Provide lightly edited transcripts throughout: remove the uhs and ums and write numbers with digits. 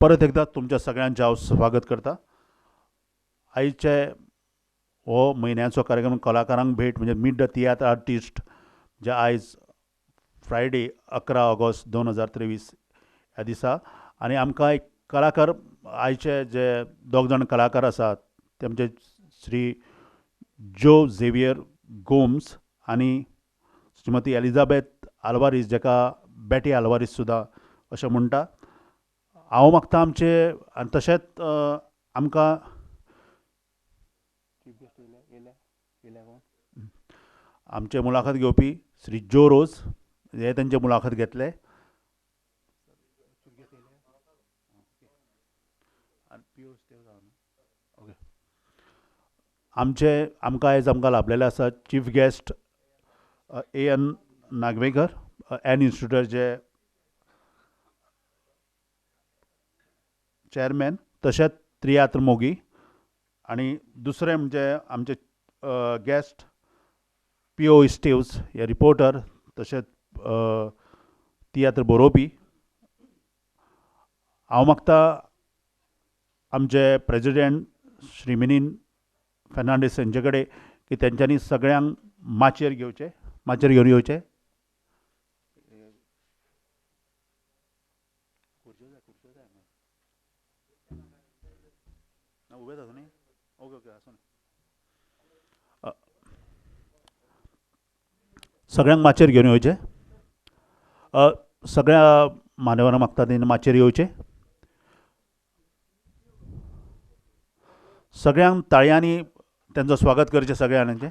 परत एकदा तुमच्या सगळ्यांचे हांव स्वागत करता. आयचे हो म्हयन्याचो कार्यक्रम कलाकारांक भेट म्हणजे मीट द तियात्र आर्टिस्ट जे आयज फ्रायडे 11 ऑगस्ट 2023 ह्या दिसा आनी आमकां एक कलाकार आयचे जे दोग जाण कलाकार आसात ते म्हणजे श्री झेवियर गोम्स आनी श्रीमती एलिझाबेथ आल्वारीस जेका बेटी आल्वारीस सुद्दां अशें म्हणटा. हांव मागता आमचे आनी तशेंच आमकां आमचे मुलाखत घेवपी श्री जो रोज हे तांचे मुलाखत घेतले. आमकां आयज आमकां लाभलेले आसा चीफ गेस्ट एन नागवेकर एन इन्स्टिट्यूटाचे चेअरमॅन तशेंच तियात्र मोगी आनी दुसरे म्हणजे आमचे गेस्ट पी.ओ. स्टीव्स हे रिपोर्टर तशेंच तियात्र बरोवपी. हांव मागता आमचे प्रेजिडेंट श्री मिनीन फेर्नांडीस हांचे कडेन की तेंच्यांनी सगळ्यांक माचयेर घेवन येवचे. सगळ्यांक माचयेर घेवन येवचे. सगळ्या मान्यवरांक मागता तेणी माचयेर येवचे. सगळ्यांक ताळयांनी तेंचो स्वागत करचें सगळ्यांचे.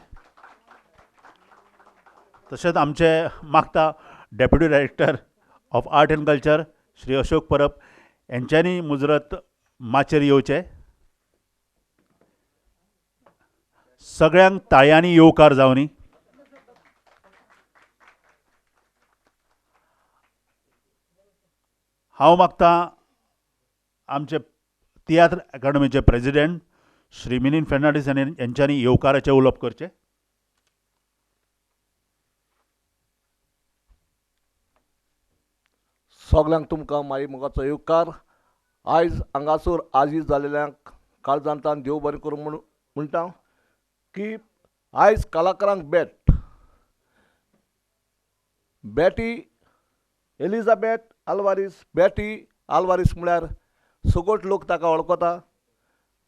तशेंच आमचे मागता deputy director of art and culture Shri Ashok Parab यांच्यांनी मुजरत माचयेर येवचे. सगळ्यांक ताळयांनी येवकार जावनी. हांव मागता आमचे तियात्र अकादमीचे प्रेजिडेंट श्री मिनीन फेर्नांडीस यांच्यांनी येवकाराचे उलोवप करचे. सगळ्यांक तुमकां माई मोगाचो येवकार. आयज हांगासर आजीज जालेल्यांक काळजांतान देव बरें करूं म्हणटा की आयज कलाकारांक बेटी एलिझाबेथ आल्वारीस बेटी आल्वारीस म्हळ्यार सगळोच लोक ताका वळखता.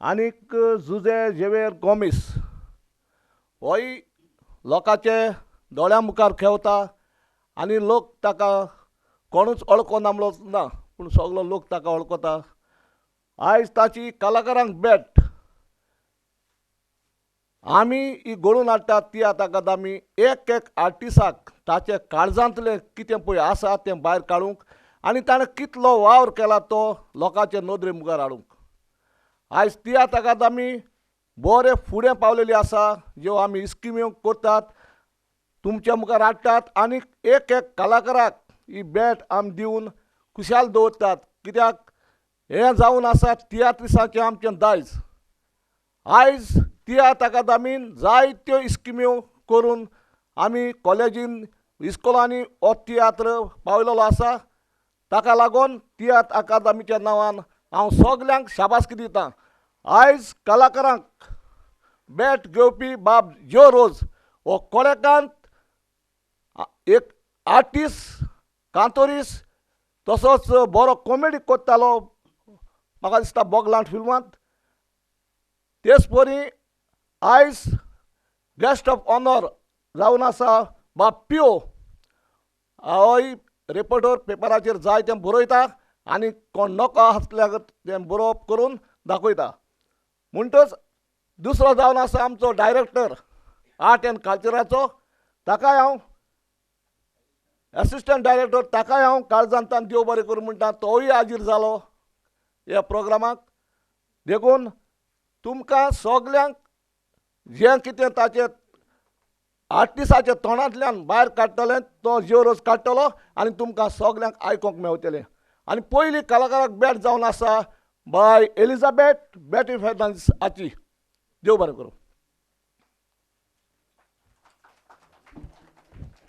आनीक झेवियर गोमेस होय लोकांचे दोळ्या मुखार खेवता आनी लोक ताका कोणूच वळखना म्हणलो ना पूण सगळो लोक ताका वळखता. आयज ताची कलाकारांक भेट आमी ही घडोवन हाडटात तियात्र अकादमी एक आर्टिस्टाक ताचे काळजांतलें कितें पळय आसा तें भायर काडूंक आनी ताणें कितलो वावर केला तो लोकांचे नदरे मुखार हाडूंक. आयज तियात्र अकादमी बरें फुडें पावलेली आसा. ज्यो आमी स्किम्यो करतात तुमच्या मुखार हाडटात आनी एक कलाकाराक ही भेट आमी दिवन खुशाल दवरतात. कित्याक हें जावन आसा तियात्रिसांचें आमचें दायज. आयज तियात्र अकादमीन जायत्यो स्किम्यो करून आमी कॉलेजीन इस्कोलांनी हो तियात्र पावयलेलो आसा. ताका लागून तियात्र अकादमीच्या नांवान हांव सगल्यांक शाबासकी दितां. आयज कलाकारांक भेट घेवपी बाब जो रोज हो कोळेकांत एक आर्टिस्ट कांतोरीस तसोच बरो कॉमेडी करतालो म्हाका दिसता बोगलांट फिल्मांत. तेच परी आयज गेस्ट ऑफ ऑनर जावन आसा बाब पी.ओ. होय रिपोर्टर पेपराचेर जाय तें बरयता आनी कोण नॉक आसल्यार तें बरोवप करून दाखयता. म्हणटच दुसरो जावन आसा आमचो डायरेक्टर आर्ट एंड कल्चराचो. ताकाय हांव एसिस्टंट डायरेक्टर ताकाय हांव काळजांतान देव बरें करूं म्हणटा. तोय हाजीर जालो ह्या प्रोग्रामाक. देखून तुमकां सगल्यांक जें कितें ताचें आर्टिस्टाच्या तोंडांतल्यान भायर काडटलें तो जो रोज काडटलो आनी तुमकां सगल्यांक आयकोंक मेवतलें. आनी पयली कलाकाराक भेट जावन आसा बाय एलिझाबेथ बेटी फेर्नांडीस हाची. देव बरें करूं.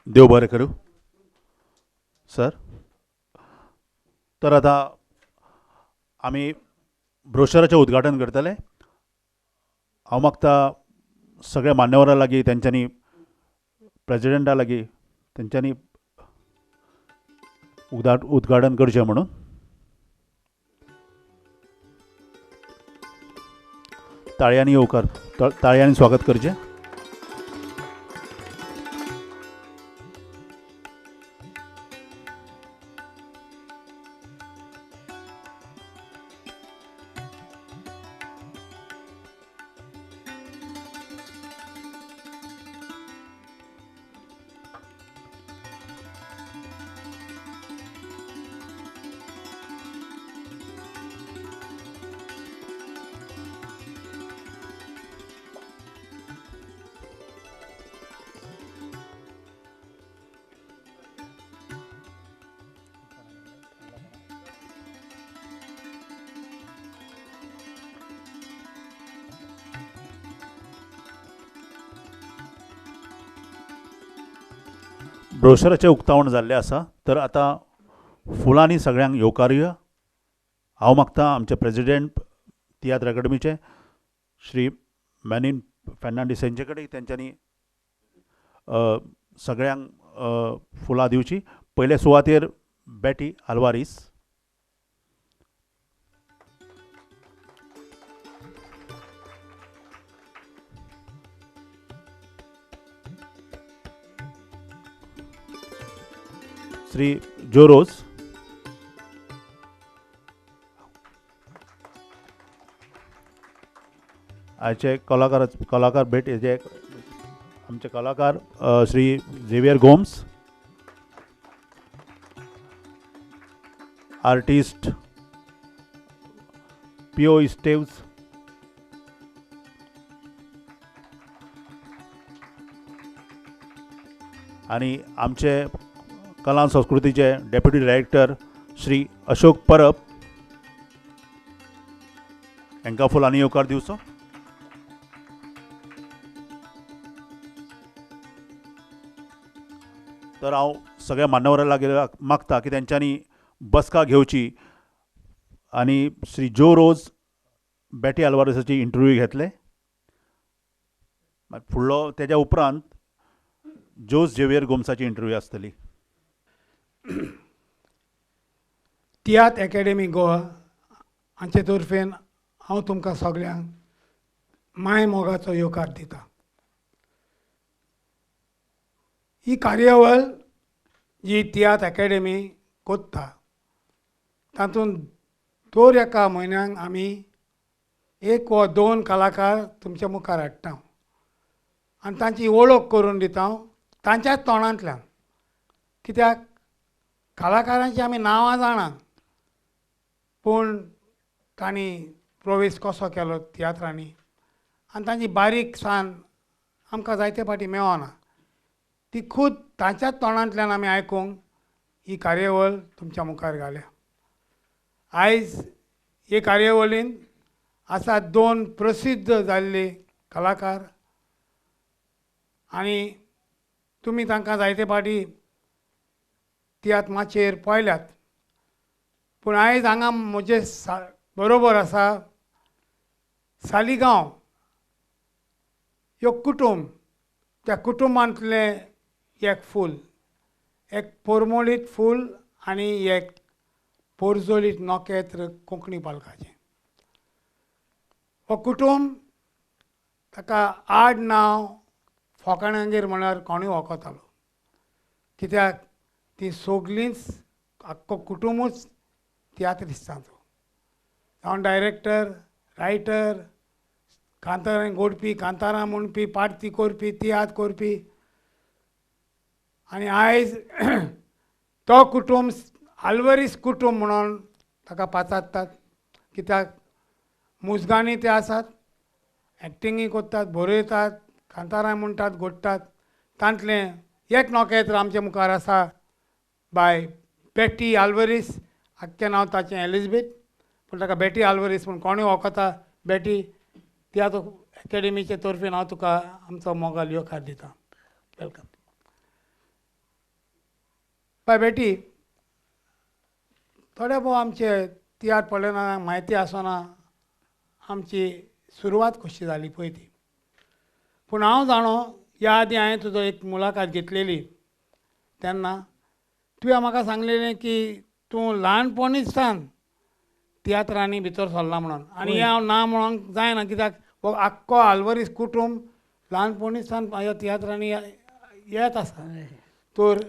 देव बरें करूं सर. तर आता आमी ब्रोशराचें उद्घाटन करतले. हांव मागता सगळ्या मान्यवरां लागीं तेंच्यांनी प्रेजिडेंटा लागीं तेंच्यांनी उद्घाटन करचें म्हणून. ताळयांनी येवकार, ताळयांनी स्वागत करचें. ब्रोशराचें उक्तावण जाल्लें आसा, तर आतां फुलांनी सगळ्यांक येवकारूया. हांव मागता आमचे प्रेजिडेंट तियात्र अकादेमीचे श्री मॅनिन फेर्नांडीस हेंचे कडेन तेंच्यांनी सगळ्यांक फुलां दिवची. पयले सुवातेर बेटी आल्वारीस. श्री जोरोज. आयचे कलाकार भेट हेजे आमचे कलाकार श्री झेवियर गोम्स. आर्टिस्ट पिओ इस्टेव्स. आणि आमचे कला संस्कृतीचे डेप्युटी डायरेक्टर श्री अशोक परब हांकां फुलांनी येवकार दिवचो. तर हांव सगळ्या मान्यवरां लागीं मागता की तेंच्यांनी बसका घेवची आनी श्री जो रोज बेटी आल्वारेसाची इंटरव्यू घेतले. फुडलो तेज्या उपरांत जोस झेवियर गोम्साची इंटरव्यू आसतली. तियात्र अकॅडमी गोवा हांचे तर्फेन हांव तुमकां सगळ्यांक माय मोगाचो येवकार दिता. ही कार्यावळ जी तियात्र अकॅडमी कोत्ता तातूंत दर एका म्हयन्याक आमी 1 वा 2 कलाकार तुमच्या मुखार हाडटा आनी तांची वळख करून दिता तांच्याच तोंडांतल्यान. कित्याक कलाकारांची आमी नांवां जाणा, पूण तांणी प्रवेश कसो केलो तियात्रांनी आनी तांची बारीकसाण आमकां जायते फावटी मेळना. ती खूद तांच्याच तोंडांतल्यान आमी आयकूंक ही कार्यावळ तुमच्या मुखार घाल्या. आयज हे कार्यावळींत आसा 2 प्रसिद्ध जाल्ले कलाकार आनी तुमी तांकां जायते फावटी तियात्र माचयेर पळयल्यात. पूण आयज हांगा म्हजे बरोबर आसा सालिगांव ह्यो कुटूंब. त्या कुटुंबांतलें एक फूल, एक पोरमोळीत फूल आनी एक पोरजोळीत नोकेत्र कोंकणी पालकाचें. हो कुटूंब ताका आड नांव फोकाण्यांगेर म्हळ्यार कोणूय वळखतालो. कित्याक ती सगळींच आख्खो कुटुंबूच तियात्रिस्तांचो. जावन डायरेक्टर, रायटर, कांतारां घोडपी, कांतारां म्हणपी, पार्टी करपी, तियात्र करपी. आनी आयज तो कुटूंब आल्वारीस कुटूंब म्हणून ताका पाचारतात. कित्याक मुजगांनी ते आसात, एक्टिंगूय करतात, बरयतात, कांतारां म्हणटात, घोडटात. तांतलें एक नोकेत्र आमच्या मुखार आसा बाय बेटी आल्वारीस. आख्खें नांव ताचें एलिझाबेथ, पूण ताका बेटी आल्वारीस म्हूण कोणूय वळखता. बेटी, तियात्र अकॅडमीचे तर्फेन हांव तुका आमचो मोगाल येवकार दिता. वेलकम. बाय बेटी, थोडे भोव आमचे तियात्र पळयना म्हायती आसना आमची सुरवात कशी जाली पळय ती. पूण हांव जाणो ह्या आदी हांवें तुजो एक मुलाखत घेतलेली तेन्ना तुवें म्हाका सांगलेलें की तूं ल्हानपणीच्यान तियात्रांनी भितर सरला म्हणून. आनी हें हांव ना म्हणूंक जायना, कित्याक हो आख्खो आल्वारीस कुटूंब ल्हानपणीच्यान ह्या तियात्रांनी येत आसा. तर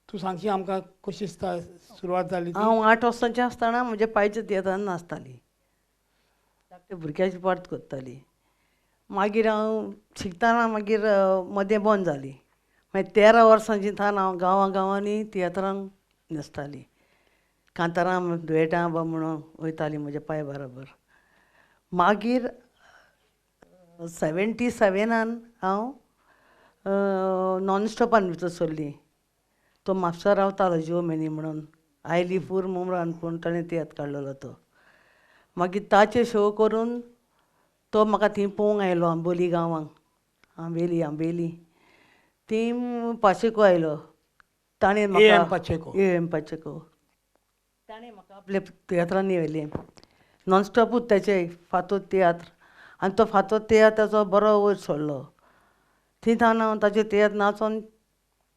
तूं सांगशी आमकां कशी सुरवात जाली ती? हांव 8 वर्सांचें आसतना म्हज्या पायच्या तियात्रान नाचताली, धाकट्या भुरग्याची पार्ट करताली. मागीर हांव शिकतना मागीर मदें बंद जाली. मागीर 13 वर्सांची थान हांव गांवांनी तियात्रांक न्हेसताली. कांतारां दुयेटां बा म्हणून वयताली म्हज्या पांय बरोबर. मागीर 77 हांव नॉन स्टॉपान भितर सरली. तो म्हापसा रावतालो जिओमेनी म्हणून, आयली पूर मुमरान, पूण ताणें तियात्र काडलेलो तो. मागीर ताचे शो करून तो म्हाका थंय पळोवंक आयलो आंबोली गांवांक, आंबेली. थंय पाशेको आयलो. ताणें म्हाका पाचेको ताणें म्हाका आपल्या तियात्रांनी व्हेलें. नॉन स्टॉपूच ताचें फातोर तियात्र. आनी तो फातोर तियात्राचो बरो वयर सरलो. थंय हांव ताचें तियात्र नाचोन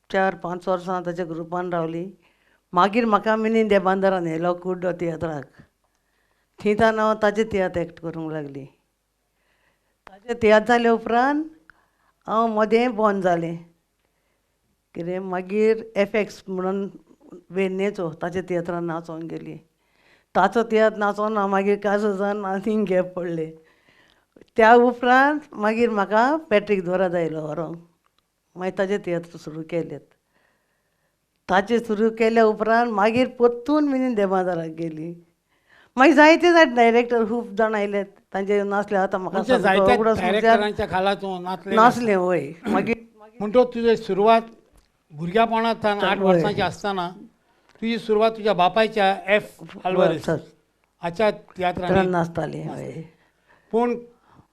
4-5 वर्सां ताच्या ग्रुपान रावली. मागीर म्हाका मिनी देबांदरान व्हेलो कुड्डो तियात्राक. थंय हांव ताचें तियात्र एक्ट करूंक लागली. ताचें तियात्र जाले उपरांत हांव मदें बंद जालें. कितें मागीर FX म्हणून वेर्णेचो ताच्या तियात्रान नाचोंक गेली. ताचो तियात्र नाचोन हांव मागीर काजोजान आनी गॅप पडलें. त्या उपरांत मागीर म्हाका पॅट्रीक दोराद आयलो व्हरोंक. मागीर ताचें तियात्र सुरू केलें. ताचें सुरू केल्या उपरांत मागीर परतून मिनी देबांदराक गेली. मागीर जायते डायरेक्टर खूब जाण आयले, तांचे नाचले. आतां म्हाका नाचलें वय. मागीर म्हणटच तुजी सुरवात भुरग्यापणांतल्यान 8 वर्सांची आसतना तुजी सुरवात तुज्या बापायच्या अल्वारेस हाच्या तियात्रांनी नाचताली. हय. पूण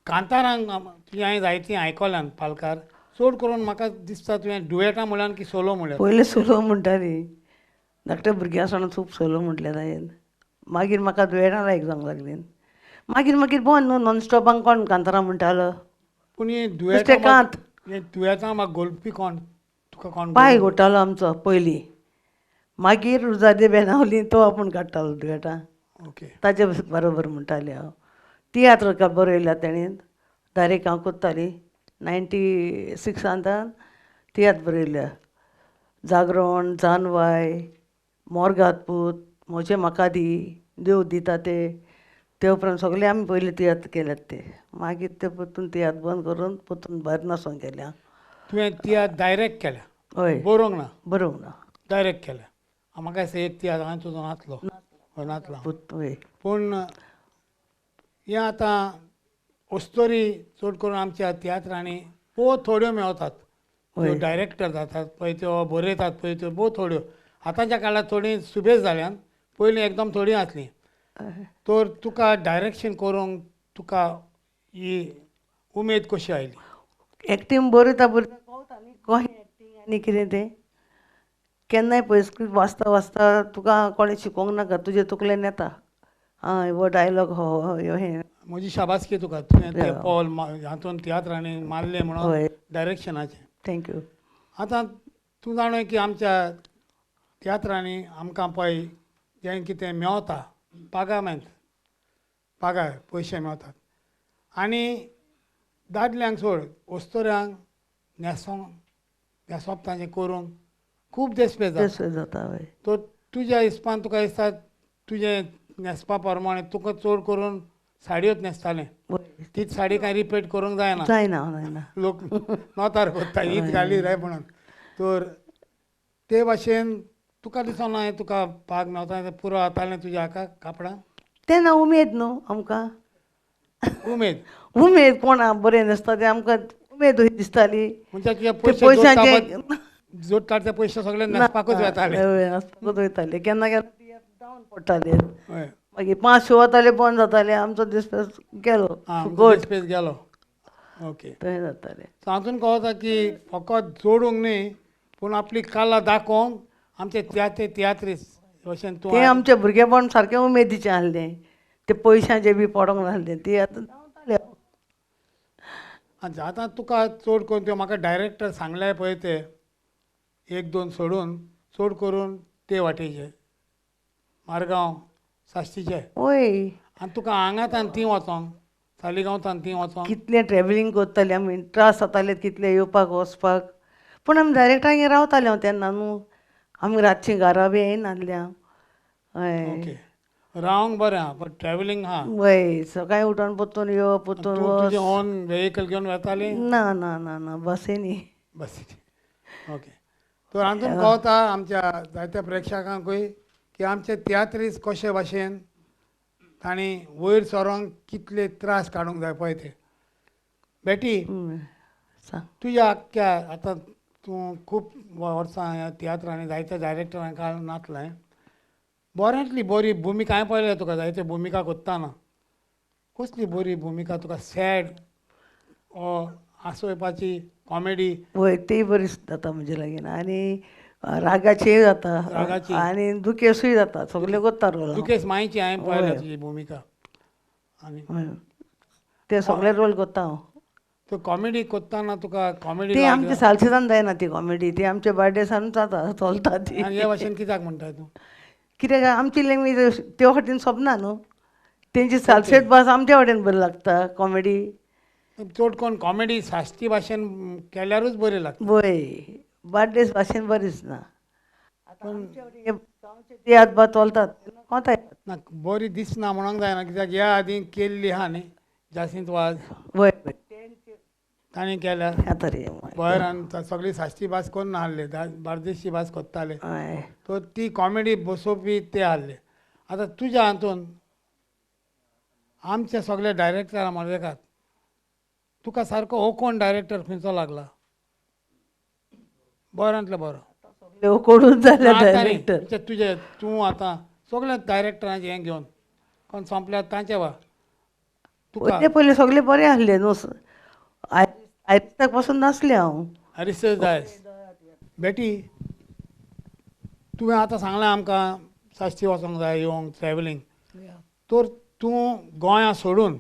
कांतारांक तुजें हांवें जायतीं आयकल्यान पालकार. चड करून म्हाका दिसता तुवें डुएटां म्हळ्यार की सोलो म्हळ्यार? पयलीं सोलो म्हणटाली. धाकटे भुरगीं आसतना खूब सोलो म्हटलें हांवें. मागीर म्हाका दुयेटां लायक जावंक लागलीं. मागीर बंद न्हू. नॉन स्टॉपाक कोण कांतारां म्हणटालो? पूण कांत दुयेंतां म्हाका गोलपी कोण? तुका कोण? पांय घोटालो आमचो पयलीं. मागीर रुजादी बेनावली तो आपूण काडटालो दुयेटां. ओके. ताचे बरोबर म्हणटालें हांव. तियात्र बरयल्या तेणें. डायरेक्ट हांव करताली. 96 तियात्र बरयल्या. जागरण, जानवाय, मोरगात पूत, म्हजें म्हाका दी, देव दिता ते उपरांत सगळे आमी पयलीं तियात्र केल्यात ते. मागीर ते परतून तियात्र बंद करून परतून भायर नाचोंक गेल्या. तुवें तियात्र डायरेक्ट केल्या? हय. बरोवंक ना? बरोवंक ना. डायरेक्ट केल्या. म्हाका दिसता एक तियात्र हांवें तुजो नाचलो. नाचला. हय. पूण हें आतां अस्तोरी चड करून आमच्या तियात्रांनी बहुत थोड्यो मेळटात. डायरेक्टर जातात पळय त्यो, बरयतात पळय त्यो, बहुत थोड्यो. आतांच्या काळांत थोडीं सुबेज जाल्यान, पयलीं एकदम थोडीं आसलीं. तर तुका डायरेक्शन करूंक तुका ही उमेद कशी आयली? एक्टींग बरयता कळटाली कशें एक्टींग आनी कितें तें. केन्नाय पळय स्क्रिप्ट वाचता तुका कोणें शिकोवंक नाका, तुजे तकलेन येता. आं हो डायलॉग हो हें. म्हजी शाबासकी तुका. तुवें तें पॉल हातूंत तियात्रांनी मारलें म्हणून डायरेक्शनाचें. थँक्यू. आतां तूं जाणय की आमच्या तियात्रांनी आमकां पळय जें कितें मेळटा पागाय पयशे मेळटात. आनी दादल्यांक सोड, अस्तोऱ्यांक न्हेसोवप तांचें करूंक खूब देसपेज जाता. तर तुज्या हिसपान तुका दिसता तुजें न्हेसपा प्रमाणें तुका चड करून साडयोच न्हेसतालें? तीच साडी कांय रिपीट करूंक जायना? जायना. लोक नोतार कोत्ता हीच घाली रे म्हणून. तर ते भाशेन तुका दिसना हें तुका पाग मेळता तें पुरो जातालें तुज्या हाका कापडां? तेन्ना उमेद न्हू आमकां. उमेद कोण बरें न्हेसता तें आमकां उमेद दिसताली. म्हणजे तुजे पयशे जोडटा ते पयशे सगळे न्हेसपाकूच वताले? न्हेसपाकूच वयताले. केन्ना केन्ना डावन पडटाले. मागीर 5 शो जाताले, बंद जाताले. आमचो दिसपेस गेलो. दिसपेस गेलो. ओके. थंय जातालें. हातूंत कळटा की फकत जोडूंक न्ही पूण आपली कला दाखोवंक आमचे तियात्रीस अशें तूं ते आमचे भुरगेपण सारकें उमेदीचें आसलें ते पयशांचें बी पडोंक नासलें ते आतां धांवताले आतां तुका चड करून त्यो म्हाका डायरेक्टर सांगले पळय ते 1-2 सोडून चड करून ते वाटेचे मारगांव साश्टीचे वय आनी तुका हांगांतल्यान थीं वचोंक सालिगांवच्यान थीं वचोंक कितलें ट्रॅव्हलिंग करताले आमी त्रास जाताले कितले येवपाक वचपाक पूण आमी डायरेक्टांगेर रावताले हांव तेन्ना न्हू आमी रातचीं घरा बी येयनासले हांव हय ओके रावंक बरें आहा पण ट्रॅव्हलिंग आहा वय सकाळीं उठोन परतून यो परतून तूं तुजें वच ओन व्हेहिकल घेवन वताली ना ना ना ना बसींनी बसीची ओके तर हातूंत कळटा आमच्या जायत्या प्रेक्षकांकूय की आमचे तियात्रीस कशे भाशेन तांणी वयर सरोंक कितले त्रास काडूंक जाय पळय ते बेटी सांग तुज्या आख्ख्या आतां तूं खूब वर्सां ह्या तियात्रांनी जायत्या डायरेक्टरांक नाचलें बऱ्यांतली बरी भुमिका हांवें पळयल्या तुका जायत्यो भुमिका कोत्ताना कसली बरी भुमिका तुका सॅड ओ हांसोवपाची कॉमेडी वय तेय बरी जाता म्हजे लागीं आनी रागाचीय जाता रागाची. आनी दुखेसूय जाता सगळे करता रोल हांव. दुखेस मायची हांवें पळयल्या वय. तुजी भुमिका आनी हय. ते सगळे रोल करता हांव तूं कॉमेडी कोत्ताना तुका कॉमेडी ती आमची सालसेतान जायना ती कॉमेडी ती आमच्या बर्थडेसान जाता चलता ती आनी हे भाशेन कित्याक म्हणटा तूं कित्याक आमची लँग्वेज ते वाटेन सोबना न्हू तेंची सालसेत भास आमच्या वाटेन बरी लागता कॉमेडी चड कोण कॉमेडी साश्टी भाशेन केल्यारूच बरी लागता वय बर्थडेज भाशेन बरीच ना तियात्र बा चलतात कोंता ना बरी दिसना म्हणूंक जायना कित्याक ह्या आदीं केल्ली आहा न्ही जासींत वाज वय तांणी केल्या आता रे भायर आनी सगळी साश्टी भास कोन्न नासले बार्देशी भास कोत्ताले हय तर ती कॉमेडी बसोवपी ते आहले आतां तुज्या हातून आमचे सगळे डायरेक्टर मडवेकात तुका सारको हो कोण डायरेक्टर खंयचो लागला बऱ्यांतलो बरो कोणूच जाल्या आतां न्ही, डायरेक्टर म्हणजे तुजे तूं आतां सगळे डायरेक्टरांचें हें घेवन कोण संपल्यात तांचे वा तुका पयले पयले सगळे बरे आसले न्हू आयताक पासून नासले हांव रिसर्च जाय बेटी तुवें आतां सांगलें आमकां साश्टी वचोंक जाय येवंक ट्रॅव्हलिंग तर तूं गोंया सोडून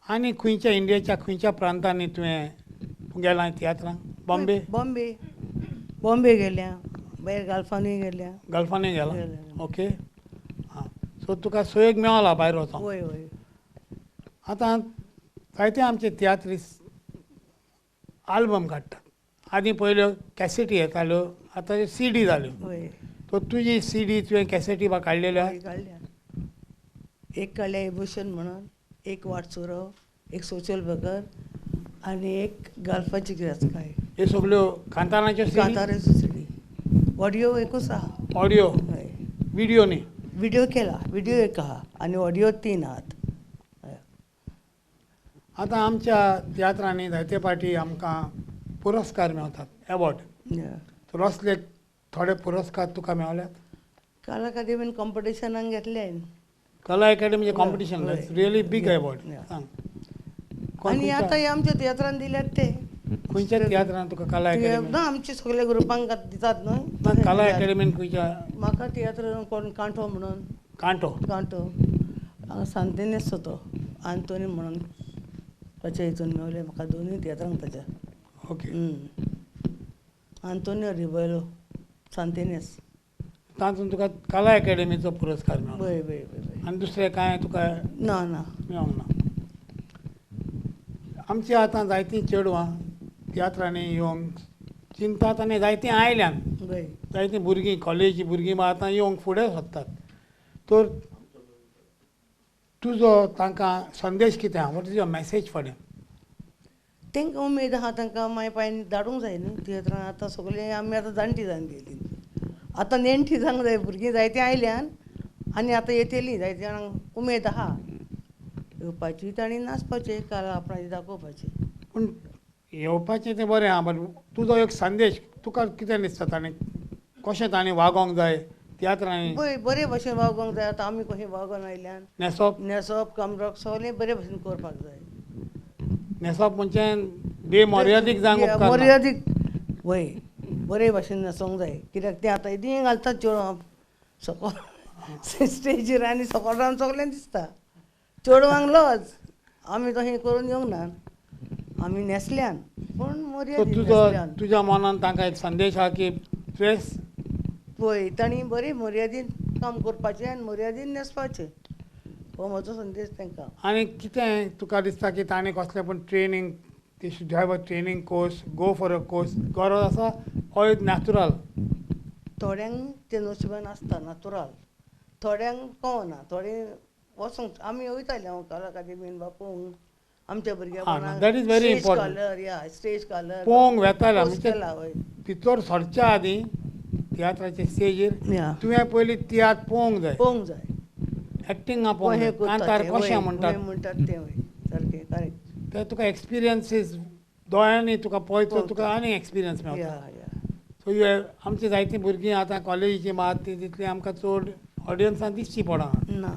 आनी खंयच्या इंडियेच्या खंयच्या प्रांतांनी तुवें गेलां तियात्रांक बॉम्बे बॉम्बे बॉम्बे गेल्या भायर गाल्फानूय गेल्या गल्फानूय गेला ओके हां सो तुका सोयेक मेळला भायर वचोंक वय वय आतां जायते आमचे तियात्रीस आल्बम काडटात आदीं पयल्यो कॅसेटी येताल्यो आतां CD जाल्यो वय तो तुजी CD तुवें कॅसेटी बा काडलेल्यो आहा? काडल्या एक काडल्या इमोशन म्हणून एक वाटसुरो एक सोशल वर्कर आनी एक गाल्फाची कितें काय ह्यो सगल्यो कांताराच्यो कांतारे सुसडी ऑडियो एकूच आहा ऑडियो हय व्हिडिओ न्ही व्हिडिओ केला व्हिडिओ एक आहा आनी ऑडियो 3 आहात हय. आतां आमच्या तियात्रांनी जायते फावटी आमकां पुरस्कार मेळटात एवॉर्ड या. तर असले थोडे पुरस्कार तुका मेळल्यात कला अकादेमीन कॉम्पिटिशनाक घेतले कला अकॅडमीचे कॉम्पिटिशन हय. रियली बीग एवॉर्ड या. सांग कोण आनी खंयच्या- आतां हे आमच्या तियात्रान दिल्यात ते खंयच्या तियात्रान तुका कला अकॅडमी ना आमचे सगळे ग्रुपांक दितात न्हू कला अकॅडमीन खंयच्या म्हाका तियात्र कोण कांठो म्हणून कांटो कांटो हांगा सांतेनेस तो आंतोनी म्हणून ताच्या हितून मेवले म्हाका दोनूय तियात्रांक ताच्या ओके आंतोनियो रिबेलो सांतेनेस तातूंत तुका कला अकॅडमीचो पुरस्कार मेळ्ळो वय वय वय वय आनी दुसरें कांय तुका ना ना मेळोंक ना आमची आतां जायतीं चेडवां तियात्रांनी येवंक चिंतात आनी जायतीं आयल्यान वय जायतीं भुरगीं कॉलेजी भुरगीं बा आतां येवंक फुडें सोदतात तर तुजो तांकां संदेश कितें आहा what is your message for them तांकां उमेद आहा तांकां मागीर पांय धाडूंक जाय न्ही तियात्रां आतां सगळीं आमी आतां जाणटी जावन गेलीं आतां नेणटी जावंक जाय भुरगीं जायतीं आयल्यान आनी आतां येतलीं जायते जाणांक उमेद आहा येवपाची तांणी नाचपाचें कला आपणाची दाखोवपाची पूण येवपाचें तें बरें आहा बट तुजो एक संदेश तुका कितें दिसता ताणें कशें ताणें वागोंक जाय तियात्रांनी पळय बरे भशेन वागोवंक जाय आतां आमी कशें वागोन आयल्यान न्हेसप न्हेसप कामरप सगळें बरे भशेन करपाक जाय न्हेसप म्हणजे बेमर्यादीक जावंक उपकारना. मर्यादीक वय बरे भशेन न्हेसोंक जाय कित्याक तें आतां इदी घालतात चेडवां सकल स्टेजीर आनी सकयल रावन सगळ्यांक दिसता चेडवांक लज आमी तशें करून येवंक ना आमी न्हेसल्यान पूण सो मर्यादीन न्हेसल्यान तुज्या मनान तांकां एक संदेश आहा की ड्रेस पळय तांणी बरी मर्यादीन काम करपाचें आनी मर्यादीन न्हेसपाचें हो म्हजो संदेश तांकां. आनी कितें तुका दिसता की ताणें कसलें पूण ट्रेनींग ती should have a training course go for a course गरज आसा ऑर इज नॅचरल? थोड्यांक ते नशिबान आसता नॅचरल थोड्यांक कळना थोडे वचोंक आमी वयताले हांव कला अकादेमीन वा पळोवंक आमच्या भुरग्यांपणाक that is very important. Colour या स्टेज कलर पळोवंक वेताले केला वय भितर सरच्या आदीं तियात्राच्या स्टेजीर या तुवें पयलीं तियात्र पळोवंक जाय पळोवंक जाय एक्टिंगा हें पळोवंक जाय करतात कांतार ते, कशें वय, म्हणटात वय म्हणटात ते वय सारकें करेक्ट ते तुका एक्सपिरियन्सीस दोळ्यांनी तुका पळयत तुका आनी एक्सपिरियन्स या मेळटा या सो आमची जायतीं भुरगीं आतां कॉलेजीची मात ती तितली आमकां चड ऑडियन्सान दिसची पडना ना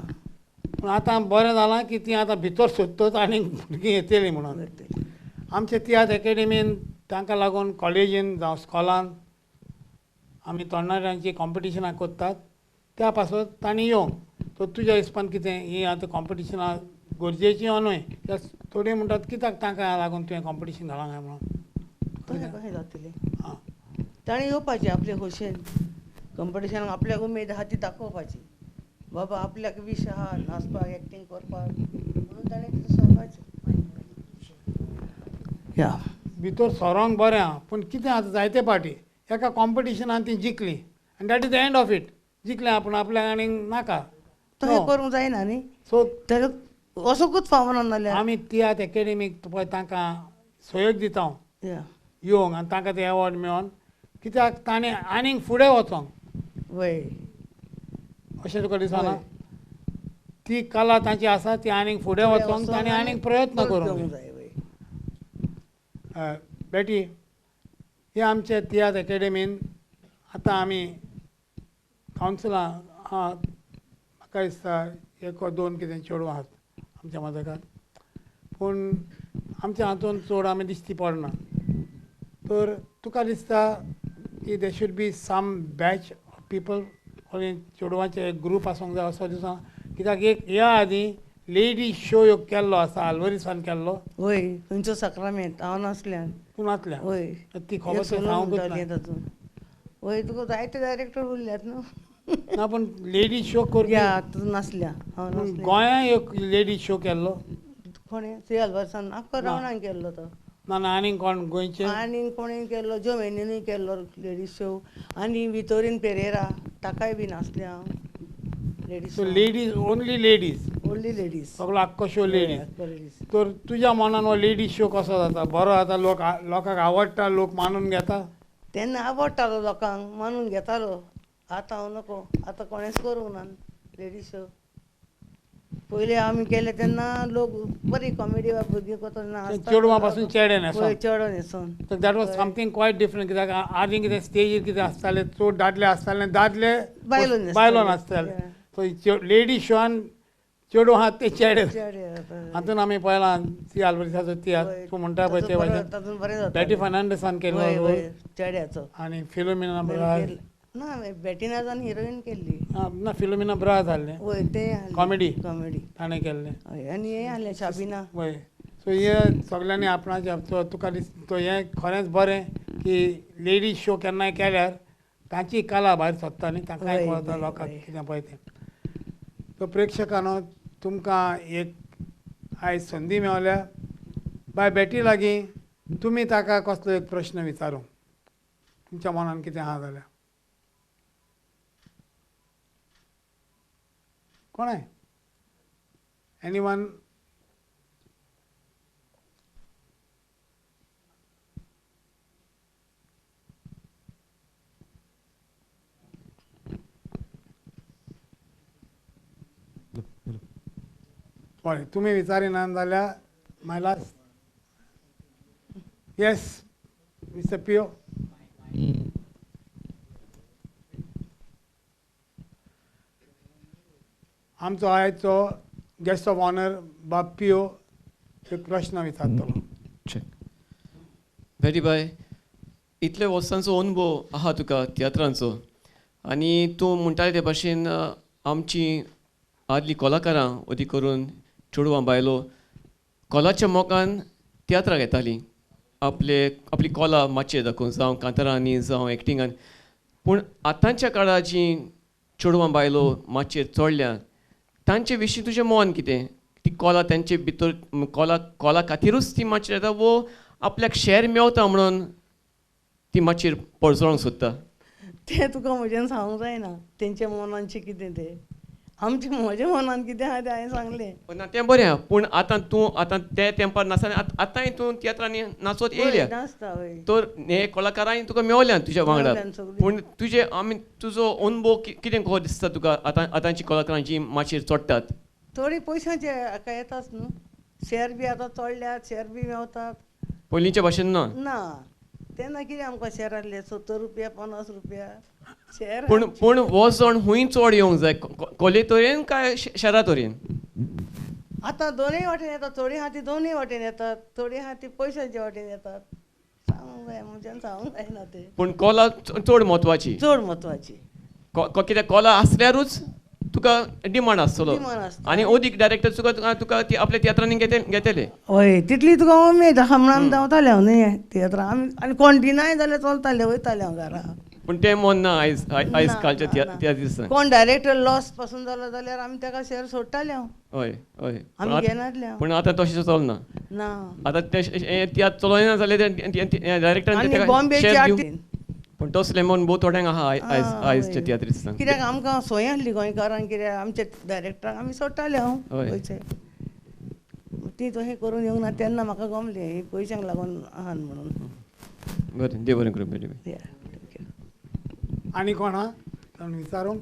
पूण आतां बरें जालां की ती आतां भितर सोदतच आनीक भुरगीं येतलीं म्हणून वयतलीं. आमच्या तियात्र एकेडेमीन तांकां लागून कॉलेजीन जावं स्कॉलान आमी तरणाट्यांची कॉम्पिटिशनां करतात त्या पासून तांणी येवंक सो तुज्या हिसपान कितें ही आतां कॉम्पिटिशनां गरजेचीं ओ न्हय थोडीं म्हणटात कित्याक तांकां लागून तुवें कॉम्पिटिशन घालांक जाय म्हणून तशें कशें जातलें आं ताणें येवपाचें आपले खोशेन कॉम्पिटिशनाक आपल्याक उमेद आहा ती दाखोवपाची बाबा आपल्याक विश आहा नाचपाक एक्टींग करपाक म्हणून ताणें तितून सरपाचें या भितर सरोंक बरें आहा पूण कितें आतां जायते पाटी एका कॉम्पिटिशनान ती जिखली आनी that is the end of it जिखलें आपूण आपल्याक आनीक नाका तशें करूंक जायना न्ही सो तर वचोंकूच फावना नाल्यार आमी तियात्र एकेडेमीक पळय तांकां सहयोग दिता हांव या येवंक आनी तांकां ते एवॉर्ड मेळोन कित्याक ताणें आनीक फुडें वचोंक वय अशें तुका दिसना ती कला तांची आसा ती आनीक फुडें वचोंक ताणें आनीक प्रयत्न करूंक जाय वय बेटी हे आमचे तियात्र एकेडेमीन आतां आमी कावन्सिलां म्हाका दिसता एक वा दोन कितें चेडवां आहात आमच्या मदकांत पूण आमच्या हातून चड आमी दिश्टी पडना तर तुका दिसता की they should be some batch of people चेडवांचे एक ग्रूप आसूंक जाय असो दिसना कित्याक एक ह्या आदीं लेडीज शो ह्यो केल्लो आसा आल्वरिसान केल्लो वय खंयचो सक्रामेंत हांव नासल्यान तूं नातल्या वय ती खबर सांगूंकूच ना तातूंत वय तुका जायते डायरेक्टर उरल्यात न्हू ना पूण लेडीज शो करपी या तातूंत नासल्या हांव नासलें गोंयांत एक लेडीज शो केल्लो कोणें सी अल्वासान आख्खो रावणान केल्लो तो ना ना आनीक कोण गोंयचे आनी कोणें केल्लो जोमेनीनूय केल्लो लेडीज शो आनी वितोरीन पेरेरा ताकाय बी नासलें हांव ladies so ladies only ladies only ladies सगळो आख्खो शो लेडीज लेडीज तर तुज्या मनान हो लेडीज शो कसो जाता बरो जाता लोकांक आवडटा लोक मानून घेता तेन्ना आवडटालो लोकांक मानून घेतालो आतां हांव नको आतां कोणेंच करूंक ना लेडीज शो पयलीं आमी केले तेन्ना लोक बरी कॉमेडी वा भुरगीं करतना चेडवां पासून चेडे न्हेसोन चेडो न्हेसोन that was something quite different कित्याक आदीं कितें स्टेजीर कितें आसतालें चड दादले आसताले दादले बायलो न्हेसताले. बायलो नासताले सो लेडीज शोआन चेडूं आहात ते चेडे हातून आमी पळयलां ती आल्वरिसाचो तियात्र तूं म्हणटा पळय ते तातूंत बरें जाता बॅटी फर्नांडीसान केल्लो चेड्याचो आनी फिलोमिना ब्राज ना बेटिनाज आनी हिरोईन केल्ली ना फिलोमिना ब्राज जाल्लें वय तें कॉमेडी कॉमेडी ताणें केल्लें हय आनी हें आहलें शाबिना वय सो हे सगल्यांनी आपणाचें तुका दिसता हें खरेंच बरें की लेडीज शो केन्नाय केल्यार तांची कला भायर सरता न्ही तांकांय कळटा लोकांक कितें पळय तें सो प्रेक्षकांनो तुमकां एक आयज संदी मेवल्या बाय बेटी लागीं तुमी ताका कसलो एक प्रश्न विचारूं तुमच्या मनान कितें आहा जाल्यार कोणाय एनी वन बरें तुमी विचारिना जाल्यार माय लास्ट येस मिस्टर पियो आमचो आयचो गेस्ट ऑफ ऑनर बाब पियो एक प्रश्न विचारतलो भेटी बाय इतले वर्सांचो अनुभव आहा तुका तियात्रांचो आनी तूं म्हणटाले ते भाशेन आमची आदली कलाकारां अदी करून चेडवां बायलो कलाच्या मोगान तियात्राक येतालीं आपली कला मातशें दाखोवन जावं कांतारांनी जावं एक्टिंगान. पूण आतांच्या काळार जीं चेडवां बायलो मातशें चोडल्या तांचे विशीं तुजें मोन कितें? ती कला तेंचे भितर कला खातीरूच ती मातशें येता वो आपल्याक शेर मेवता म्हणून ती मातशी पडसोळोंक सोदता? तें तुका म्हज्यान सांगूंक जायना तेंच्या मनांचें कितें तें. म्हज्या मनान कितें आहा तें हांवें सांगलें. ना तें बरें आहा, पूण आतां ते तेंपार नासतना आतांय तूं तियात्रांनी नाचत येयल्या. नाचता वय. तर हे कलाकारांनी तुका मेवल्या तुज्या वांगडा. मेवल्यान सगळीं. पूण तुजो अनुभव कितें कसो दिसता तुका आतांची कलाकारां जीं मातशें चोडटात? थोडी पयशांचे हाका येताच न्हू. शेर बी आतां चोडल्यात, शेर बी मेवतात. पयलींच्या भाशेन ना. ना तेन्ना कितें आमकां शेर आहले 70 रुपया 50 रुपया शेर. पूण हो सण खूंय चड येवंक जाय, कले तरेन काय शेरा तरेन? आतां दोनूय वाटेन येतात. थोडी आहा ती दोनूय वाटेन येतात, थोडी आहा ती पयशांच्या वाटेन येतात. सांगूंक जाय म्हज्यान सांगूंक जायना तें. पूण कला चड म्हत्वाची. चड म्हत्वाची. कित्याक कला आसल्यारूच तुका डिमांड आसतलो. डिमांड आसता. आनी अदीक डायरेक्टर तुका ती आपल्या तियात्रांनी घेतले. हय तितली तुका उमेद आहा म्हणून आमी धांवताले हांव न्ही तियात्रां. आनी कॉन्टिनाय जाल्यार चलताले, वयताले हांव घरा. पूण तें मन ना आयज कालच्या त्या दिसांनी. कोण डायरेक्टर लॉस पासून जालो जाल्यार आमी ताका शेअर सोडटाले हांव. हय हय. आमी घेनासले हांव. पूण आतां तशें चलना. ना. आतां ते तियात्र चलोयना जाल्यार डायरेक्टरान आनी बॉम्बेचे आर्टिस्ट. पूण तसलें मन भोव थोड्यांक आहा आयजच्या तियात्रिस्तांक. कित्याक आमकां सोय आसली गोंयकारांक, कित्याक आमच्या डायरेक्टरांक आमी सोडटाले हांव पयशे. ती तशें करून येवंक ना तेन्ना म्हाका गमलें ही पयशांक लागून आहा म्हणून. बरें, देव बरें करूं. बरें. आनी कोण आहा ताणें विचारूंक?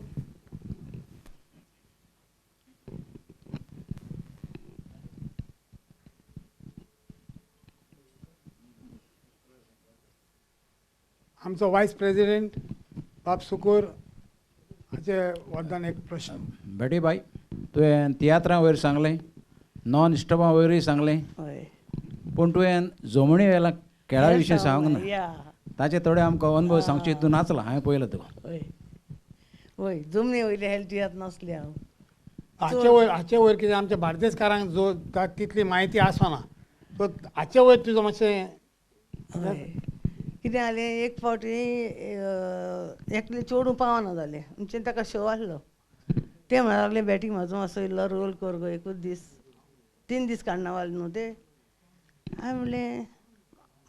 आमचो वायस प्रेसिडेंट बाब सुकूर हाचे वरदान एक प्रश्न. बेटी बाई, तुवें तियात्रां वयर सांगलें, नॉन स्टॉपा वयरूय सांगलें, हय. पूण तुवें जमणी वेळेला खेळा विशीं सांगूंक ना. या. ताचे थोडे आमकां अनुभव सांगचे. तूं नाचला, हांवें पळयलो तुका. हय हय जमनी वयले हेल्थ यात नासले हांव. हाचे वयर कितें आमच्या बार्देसकारांक जो तितली म्हायती आसना, सो हाचे वयर तुजो मातशें. हय. कितें जालें एक फावटी एकलें चेडूं पावना जालें आमचे ताका शो आसलो. ते म्हणून लागले बॅटींग म्हाजो मातसो इल्लो रोल कर गो, एकूच दीस 3 दीस कार्नावाल न्हू ते. हांवें म्हणलें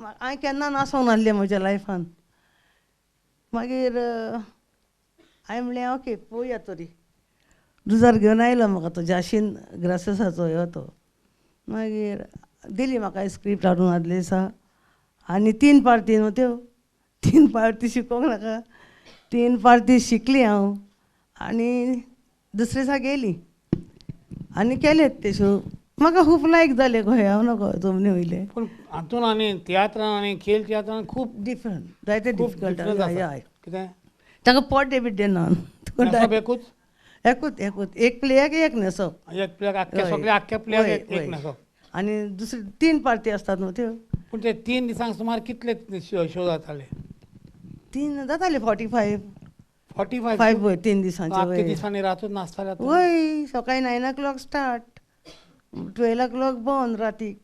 हांवें केन्ना नाचोंक नासलें म्हज्या लायफान. मागीर हांवें म्हणलें ओके पळोवया तरी. रुजार घेवन आयलो म्हाका तो जाशीन ग्रासेसाचो ह्यो तो. मागीर दिली म्हाका स्क्रिप्ट हाडून आदले दिसा. आनी 3 पार्टी न्हू त्यो, 3 पार्टी शिकोवंक नाका. 3 पार्टी शिकली हांव आनी दुसरे दिसा गेली आनी केलेत ते शो. म्हाका खूब लायक जाले गोंय हांव नको जमनी वयले. पूण हातून आनी तियात्रान आनी खेल तियात्रान खूब डिफरंट जायते डिफिकल्ट हय. कितें ताका पोट डेबीट दिना. एकूच एकूच एक प्लेयाक एक न्हेसप. एक प्लेयाक आख्ख्या सगळ्या आख्ख्या प्लेयाक एक न्हेसप. आनी दुसरी 3 पार्टी आसतात न्हू त्यो. पूण ते 3 दिसांक सुमार कितले शो जाताले? 3 जाताले 45. 45 वय 3 दिसांचे. आख्या दिसांनी रातूच नाचताले. वय सकाळी 9 o'clock स्टार्ट, 12 o'clock बंद रातीक.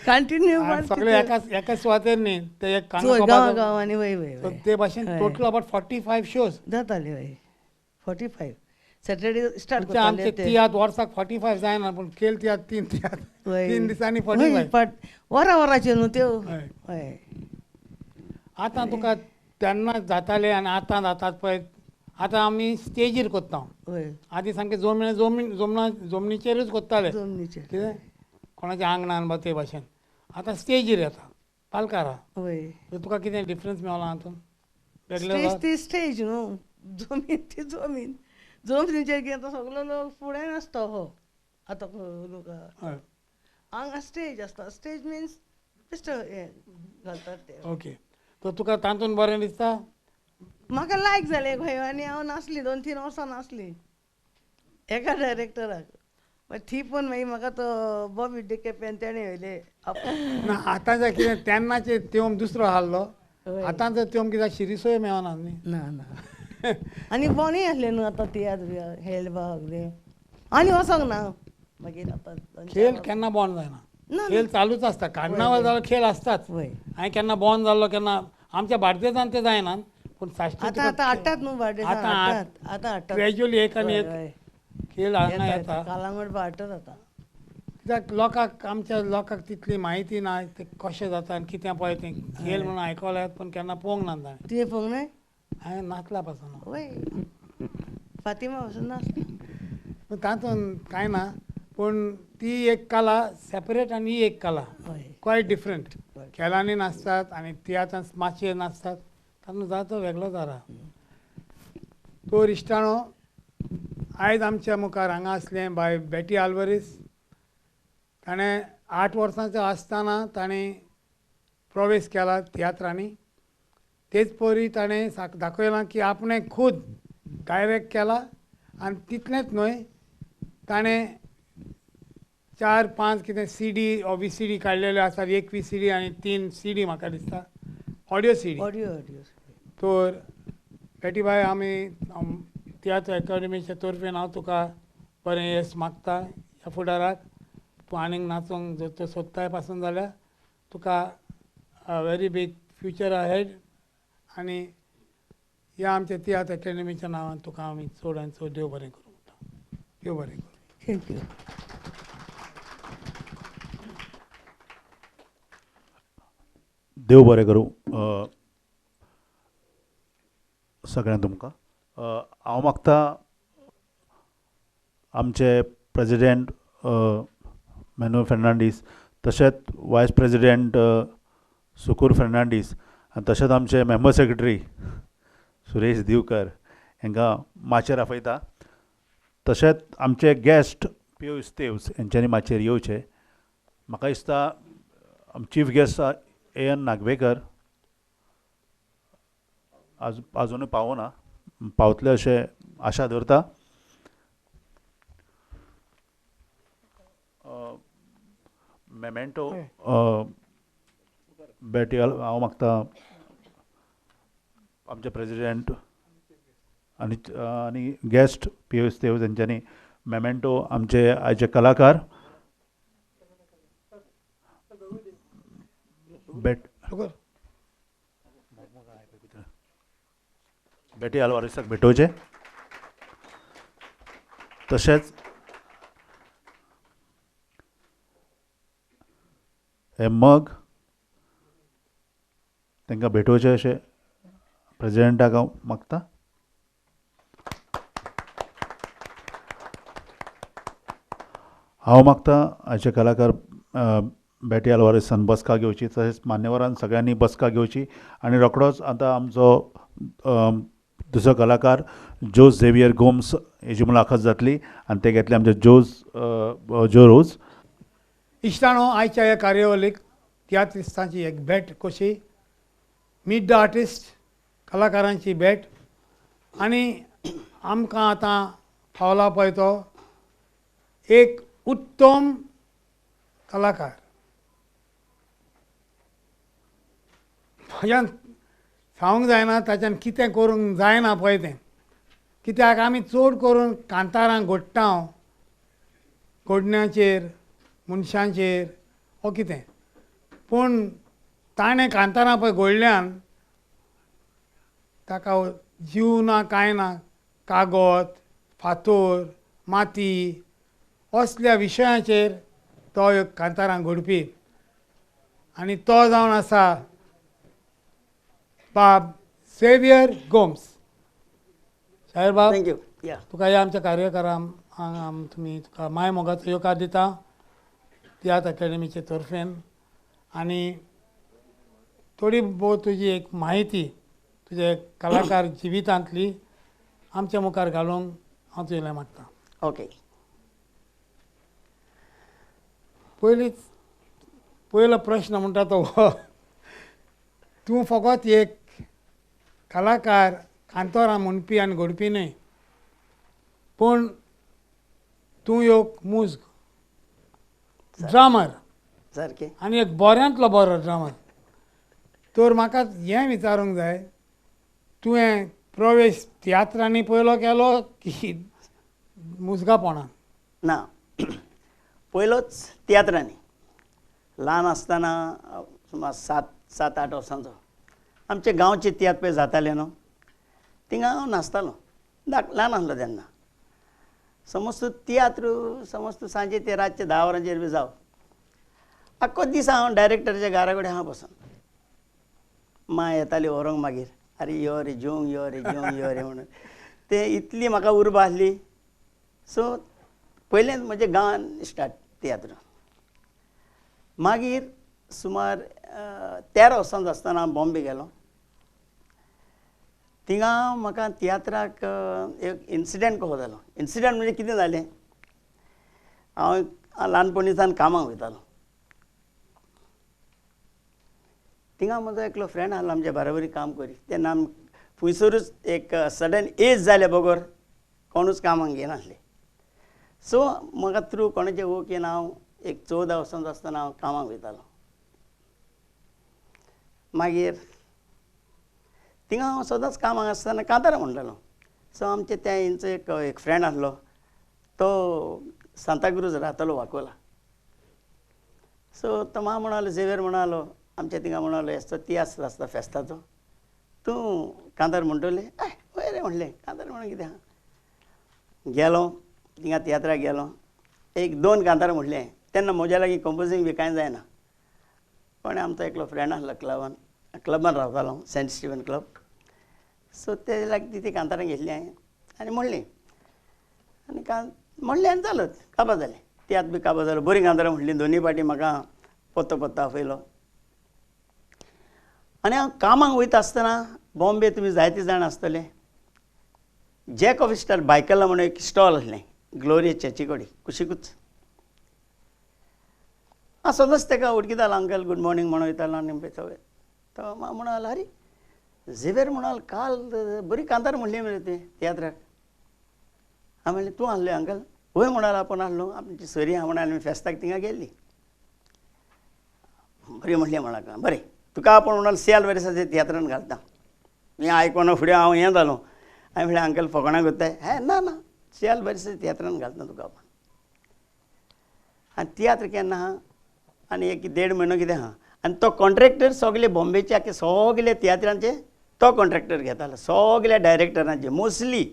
कंटिन्यू सगळे एकाच सुवातेर न्ही ते एक गांवांनी. वय वय सो ते भाशेन टोटल अबाउट 45 शोज जाताले. वय 45 सॅटर्डे स्टार्ट आमचे तियात्र वर्साक 45 जायना, पूण खेल तियात्र 3 तियात्र 3 दिसांनी 45. वराचे न्हू त्यो. हय. आतां तुका तेन्ना जाताले आनी आतां जातात पळय. आतां आमी स्टेजीर कोत्ता. हय आदीं सामकें जमनीचेरूच कोत्ताले. जमनीचेर. कितें कोणाच्या आंगणान बा ते भाशेन. आतां स्टेजीर येता पालकारा. हय. तुका कितें डिफरन्स मेवला हातून? स्टेज ती स्टेज न्हू, जमीन ती जमीन. जमनीचेर कितें आतां सगलो लोक फुडें नासता. हो आतां लोक हांगा स्टेज आसता. स्टेज मिन्स बेस्ट हें घालतात ते. ओके. तो तुका तातूंत बरें दिसता? म्हाका लायक जालें खंय. आनी हांव नाचली 2-3 वर्सां नाचली एका डायरेक्टराक. बट ती पूण मागीर म्हाका तो बॉबी डिकेपेन तेणें वयले. ना आतांचे कितें तेन्नाचे तेम दुसरो आहलो. आतांचो तेम कित्याक शिरीसोय मेळना न्ही. ना ना आनी बोंडूय आहले न्हू आतां तियात्र हेळ बा सगळे आनी वसोंक ना मागीर आतां खेळ केन्ना बंद जायना ना. खेळ चालूच आसता कार्नावाल जाल्यार खेळ आसताच वय हांवें केन्ना बंद जाल्लो केन्ना आमच्या बार्देजांत ते जायना पूण आतां आतां हाडटात न्हू बार्देस आतां हाडटात आतां हाडटात ग्रॅज्युअली एक आनी वय, एक खेळ हांगा येता येता कालांगूट बा हाडटात आतां कित्याक लोकांक आमच्या लोकांक तितली म्हायती ना ते कशें जाता आनी कितें पळय तें खेळ म्हणून आयकल्यात पूण केन्ना पळोवंक ना ताणें तुवें पळोवंक नाय हांवें नाचला पासून वय फातिमा पासून नासता पूण तातूंत कांय ना पूण ती एक कला सेपरेट आनी ही एक कला वय क्वायट डिफरंट खेळांनी नाचतात आनी तियात्रांत मातशे नाचतात तातूंत जातो वेगळो जारा तो इश्टाणो आयज आमच्या मुखार हांगा असलें बाय बेटी आल्वारीस ताणें 8 वर्सांचो आसतना ताणें प्रवेश केला तियात्रांनी तेच परी ताणें दाखयलां की आपणें खूद डायरेक्ट केला आनी तितलेंच न्हय ताणें 4-5 कितें CD ओ VCD काडलेल्यो आसात 1 VCD आनी 3 CD म्हाका दिसता ऑडियो CD ऑडियो ऑडियो तर बेटीबाय आमी तियात्र अकादेमीचे तर्फेन हांव तुका बरें येस मागता ह्या फुडाराक तूं आनीक नाचोंक जर तर सोदताय पासून जाल्यार तुका वेरी बीग फ्युचर अहेड आनी ह्या आमच्या तियात्र अकादेमीच्या नांवान तुका आमी चड आनी चड देव बरें करूं म्हणटा देव बरें करूं थँक्यू देव बरें करूं सगळ्यांक तुमकां हांव मागता आमचे प्रेजिडेंट मॅन्युअल फेर्नांडीस तशेंच वायस प्रेजिडेंट सुकूर फेर्नांडीस आनी तशेंच आमचे मेंबर सेक्रेटरी सुरेश दिवकर हांकां माचयेर आपयता तशेंच आमचे गेस्ट पियुष तेव्स हेंच्यांनी माचयेर येवचे म्हाका दिसता चीफ गेस्ट AN नागवेकर आजुनूय पावना पावतले अशें आशा धरता मेमेंटो बेटी हांव मागता आमचे प्रेजिडेंट आनी गेस्ट पियुष तेव्स हेंच्यांनी मेमेंटो आमचे आयचे कलाकार बेटी आल्वारेसाक भेटोवचे तशेंच हे मग तांकां भेटोवचे अशें प्रेजिडेंटाक हांव मागता हांव मागता आयचे कलाकार बेटी आल्वारेसान बसका घेवची तशेंच मान्यवरान सगळ्यांनी बसका घेवची आनी रोखडोच आतां आमचो दुसरो कलाकार जोस झेवियर गोम्स हेजी मुलाखत जातली आनी ते घेतले आमचे जो रोज इश्टाणो आयच्या ह्या कार्यावळीक तियात्रिस्टांची एक भेट कशी मीट द आर्टिस्ट कलाकारांची भेट आनी आमकां आतां फावला पळय तो एक उत्तम कलाकार म्हज्यान सांगूंक जायना ताच्यान कितें करूंक जायना पळय तें कित्याक आमी चड करून कांतारां घोडटा घोडण्याचेर मनशांचेर ओ कितें पूण ताणें कांतारां पळय घोडल्यान ताका जीव ना कांय ना कागद फातर माती असल्या विशयाचेर तो एक कांतारां घडपी आनी तो जावन आसा बाब झेवियर गोम्स शाहीर बाब थँक्यू या तुका ह्या आमच्या कार्यक्रमाक तुमी तुका माय मोगाचो येवकार दिता तियात्र अकादेमीचे तर्फेन आनी थोडी भोव तुजी एक म्हायती तुजे कलाकार जिवितांतली आमच्या मुखार घालूंक हांव तुयें मागतां ओके पयलो प्रश्न म्हणटा तो हो तूं फकत एक कलाकार कांतोरां म्हणपी आनी घडपी न्हय पूण तूं एक मुझग ड्रामर सारकें आनी एक बऱ्यांतलो बरो ड्रामर तर म्हाका हें विचारूंक जाय तुवें प्रवेश तियात्रांनी पयलो केलो की मुजगापणान? ना पयलोच तियात्रांनी. ल्हान आसतना सुमार 7-8 वर्सांचो आमचे गांवचे तियात्र पळय जाताले न्हू, थिंगा हांव नाचतालो. ल्हान आसलो तेन्ना. समज तूं तियात्र समज तूं सांजे ते रातचे 10 वरांचेर बी जावं, आख्खो दीस हांव डायरेक्टराच्या घरा कडेन हांव बसून. माय येताली व्हरोंक मागीर, आरे यो रे जेवंक यो रे जेवंक यो रे म्हणून. ते इतली म्हाका उर्बा आसली. सो पयलेंच म्हजे गांवान स्टार्ट तियात्र. मागीर सुमार 13 वर्सांचो आसतना हांव बॉम्बे गेलो. थिंगा म्हाका तियात्राक एक इन्सिडंट कहो जालो. इन्सिडंट म्हणजे कितें जालें, हांव ल्हानपणीसान कामाक वयतालो. थिंगा म्हजो एकलो फ्रेंड आसलो आमचे बाराबरी काम करी. तेन्ना आमी थंयसरूच एक सडन एज जाले बगर कोणूच कामाक घेनासले. सो म्हाका थ्रू कोणाचे वळखीन हांव एक 14 वर्सांचो आसतना हांव कामाक वयतालो. मागीर थिंगा हांव सदांच कामाक आसतना कांतारां म्हणटालो. सो आमचे त्या हेंचो एक फ्रेंड आसलो, तो सांताक्रूज रावतालो वाकोला. सो तो म्हाका म्हणालो, झेवियर म्हणालो, आमच्या थिंगा म्हणालो एसो तियात्र आसता फेस्ताचो, तूं कांतार म्हणटले? हय रे म्हणलें, कांतार म्हणून कितें आहा. गेलो थिंगा तियात्राक गेलो. 1-2 कांतार म्हणलें. तेन्ना म्हज्या लागीं कंपोजींग बी कांय जायना. पण आमचो एकलो फ्रेंड आसलो क्लबान रावतालो हांव, सेंट स्टिवन क्लब. सो ते लागीं ती कांतारां घेतली हांवें आनी म्हणलीं. आनी म्हणलें आनी जालो, काबार जालें. तियात्र बी काबार जालो. बरीं कांतारां म्हणलीं. दोनी पाटी म्हाका पत्तो आपयलो. आनी हांव कामाक वयता आसतना बॉम्बे तुमी जायते जाण आसतले, जॅक ऑफ स्टार बायकला म्हणून एक स्टॉल आसलें ग्लोरिया चर्ची कडेन कुशिकूच. हांव सदांच ताका वळखीतालो, अंकल गूड मॉर्निंग म्हणून वयतालो. आनी पळय तो म्हाका म्हणून अरे झेवियर म्हणून काल बरी कांतार म्हणली मरे तुवें तियात्राक. हांव म्हणलें तूं आसलें अंकल? हय म्हणालो, आपूण आसलो. आमची सरी हांव म्हणून आमी फेस्ताक थिंगा गेल्ली. बरी म्हणली म्हणाका. बरें तुका आपूण म्हणालो सी. अल्वारेसाच्या तियात्रान घालता. हें आयकोना फुडें हांव हें जालो. हांवें म्हणलें अंकल फकाणां कोत्ताय? हे ना सी. अल्वारेसाच्या तियात्रान घालता तुका आपूण. आनी तियात्र केन्ना आहा आनी 1-1.5 म्हयनो कितें आहा. आनी तो कॉन्ट्रॅक्टर सगळे बॉम्बेचे आख्खे सगळे तियात्रांचे तो कॉन्ट्रॅक्टर घेतालो. सगल्या डायरेक्टरांचे मोस्टली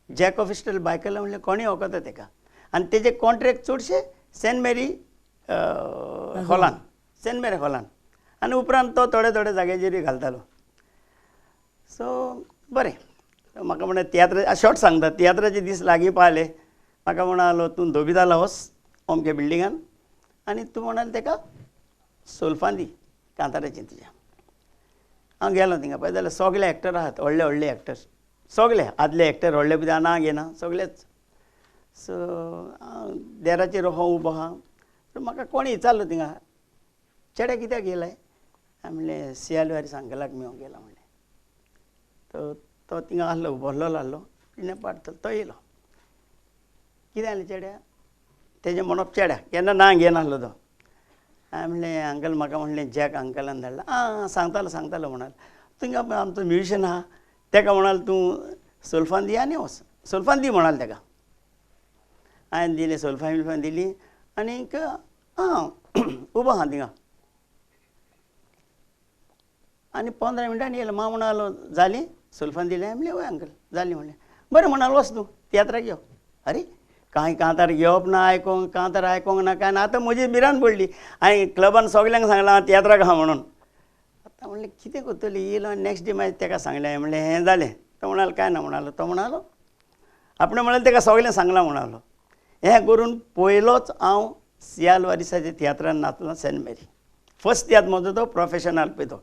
जॅक ऑफ स्टार बायकला म्हणल्यार कोणीय वखता ताका. आनी तेजे कॉन्ट्रॅक्ट चडशे सेंट मेरी हॉलान आनी उपरांत तो थोडे जाग्याचेरूय घालतालो. सो बरें म्हाका म्हणलें तियात्र शॉर्ट सांगता. तियात्राचे दीस लागीं पावले. म्हाका म्हणालो तूं धोबिताला वच अमके बिल्डिंगान आनी तूं म्हणाल ताका सोल्फान दी कांताराचें तुज्या. हांव गेलो थिंगा. पळय जाल्यार सगळे एक्टर आहात, व्हडले एक्टर, सगळे आदले एक्टर व्हडले बी ना घेना सगळेच. सो हांव देराचेर हो उबो आहा. सो म्हाका कोणी विचारलो थिंगा चेडे कित्याक गेलाय? हांवें म्हणलें सी. अल्वारेस अंकलाक मेळूंक गेला म्हणलें. तो थिंगा आसलो उबरलेलो आसलो. तिणें पाडटलो तो येयलो. कितें जालें चेड्या? तेजें म्हणप चेड्या केन्ना ना घेनासलो तो. हांवें म्हणलें अंकल म्हाका म्हणलें जॅक अंकलान धाडला. आं सांगतालो म्हणाल. थिंगा आमचो म्युजिशन आहा ताका म्हणाल तूं सोल्फान दी आनी वच. सोल्फान दी म्हणाल ताका. हांवें दिलें सोल्फान दिली आनीक उबो आहा थिंगा. आनी 15 मिनटांनी येयलो. म्हाका म्हणालो जाली सोल्फान दिलें? हांवें म्हणलें हय अंकल जाली म्हणलें. बरें म्हणाल वच तूं तियात्राक यो. अरे कांय कांतार घेवप ना आयकोंक, कांतार आयकोंक ना कांय ना. आतां म्हजी भिरांत पडली. हांवें क्लबान सगल्यांक सांगलां हांव तियात्राक आहा म्हणून. आतां म्हणलें कितें करतली. येयलो आनी नेक्स्ट डे मागीर ताका सांगलें. हांवें म्हणलें हें जालें. तो म्हणालो कांय ना म्हणालो. तो म्हणालो आपणें म्हणालें ताका सगळें सांगलां म्हणालो. हें करून पयलोच हांव सी. अल्वारेसाच्या तियात्रान नाचलो सेंट मेरी. फर्स्ट तियात्र म्हजो तो प्रोफेशनल पळय तो.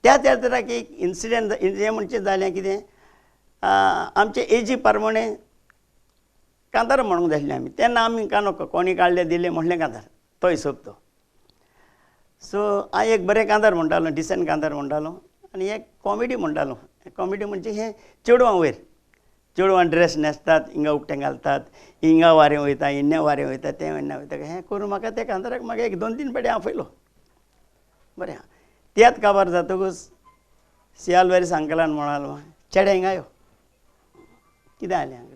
त्या तियात्राक एक इन्सिडंट हें म्हणचें जालें कितें आमचे एजी प्रमाणे कांतार म्हणूंक जाय आसलें आमी. तेन्ना आमी कांदो कोणी काडले दिले म्हणलें कांतार तो हिशोब तो. सो हांव एक बरें कांतार म्हणटालो, डिसेंट कांतार म्हणटालो आनी एक कॉमेडी म्हणटालो. कॉमेडी म्हणजे हें चेडवां वयर. चेडवां ड्रेस न्हेसतात, हिंगा उकटें घालतात, हिंगा वारें वयता, हिन्ने वारें वयता, तें हिन्ने वयता. हें करून म्हाका त्या कांताराक म्हाका 1-2-3 पाटी आपयलो. बरें तियात्र काबार जातकूच सी. अल्वारेस अंकलान म्हणालो चेड्या हिंगा यो कितें जालें हांगा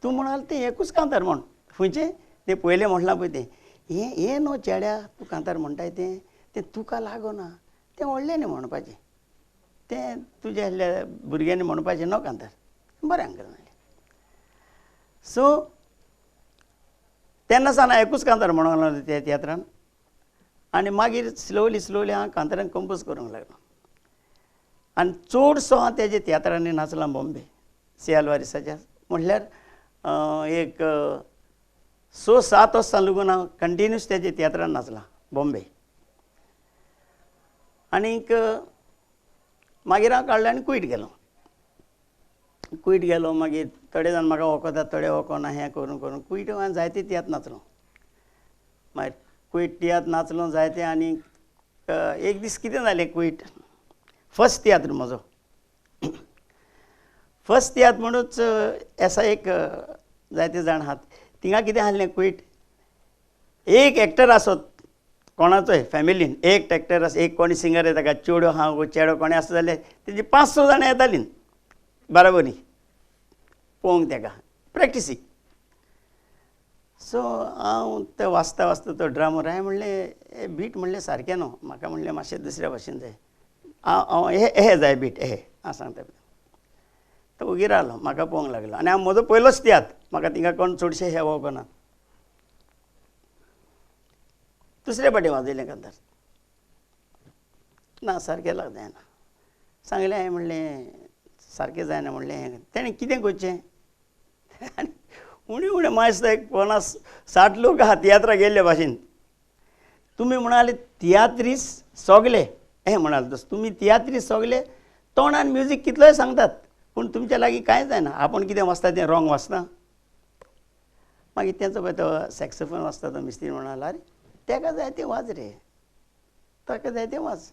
तूं म्हणाल तें एकूच कांतार म्हण खंयचें तें पयलें म्हटलां पळय तें हें न्हू चेड्या तूं कांतार म्हणटाय तें तुका लागना तें व्हडल्यानी म्हणपाचें तें तुज्या आहल्या भुरग्यांनी म्हणपाचें न्हू कांतार बरें अंकल म्हणलें सो तेन्ना सावन एकूच कांतार म्हणूंक लागलो त्या तियात्रान आनी मागीर स्लोली हांव कांतारांक कंपोज करूंक लागलो आनी चडसो हांव तेजे तियात्रांनी नाचलां बॉम्बे सी आल्वारिसाच्या म्हटल्यार एक 6-7 वर्सां लागून हांव कंटिन्यूस तेजे तियात्रान नाचलां बॉम्बे आनीक मागीर हांव काडलो आनी कुयट गेलो मागीर थोडे जाण म्हाका वळखतात थोडे वळखना हें करून कुयट हांवें जायते तियात्र नाचलो मागीर कुयट तियात्र नाचलो जायते आनी एक दीस कितें जालें कुयट फर्स्ट तियात्र म्हजो फर्स्ट तियात्र म्हणूच एसा एक जायते जाण आहात थिंगा कितें आहलें कुयट एक एक्टर आसत कोणाचोय फॅमिलीन एक एक्टर आसा एक कोणी सिंगर येता काय चेडो हांव चेडो कोणें आसा जाल्यार तेजी 5-6 जाणां येतालीं बराबरी पळोवंक तेका प्रॅक्टिसीक सो हांव ते वाचता तो ड्रामर हांवें म्हणलें बीट म्हणलें सारकें न्हू म्हाका म्हणलें मातशें दुसऱ्या भाशेन जाय हांव हे जाय बीट हे हांव सांगता तो उगी रावलो म्हाका पळोवंक लागलो आनी हांव म्हजो पयलोच तियात्र म्हाका थिंगा कोण चडशे हे वळखना दुसरे फावटी वाजयलें कांतार ना सारकें जायना सांगलें हांवें म्हणलें सारकें जायना म्हणलें तेणें कितें करचें आनी उणें मायस एक 50-60 लोक आहा तियात्राक गेल्ले भाशेन तुमी म्हणाले तियात्रीस सोगले हें म्हणाल तस तुमी तियात्रीस सोगले तोंडान म्युजीक कितलोय सांगतात पूण तुमच्या लागीं कांय जायना आपूण कितें वाचता तें रॉंग वाचता मागीर तेंचो पळय तो सॅक्सोफोन वाचता तो मिस्त्री म्हणालो अरे तेका जाय तें वाज रे ताका जाय तें वाज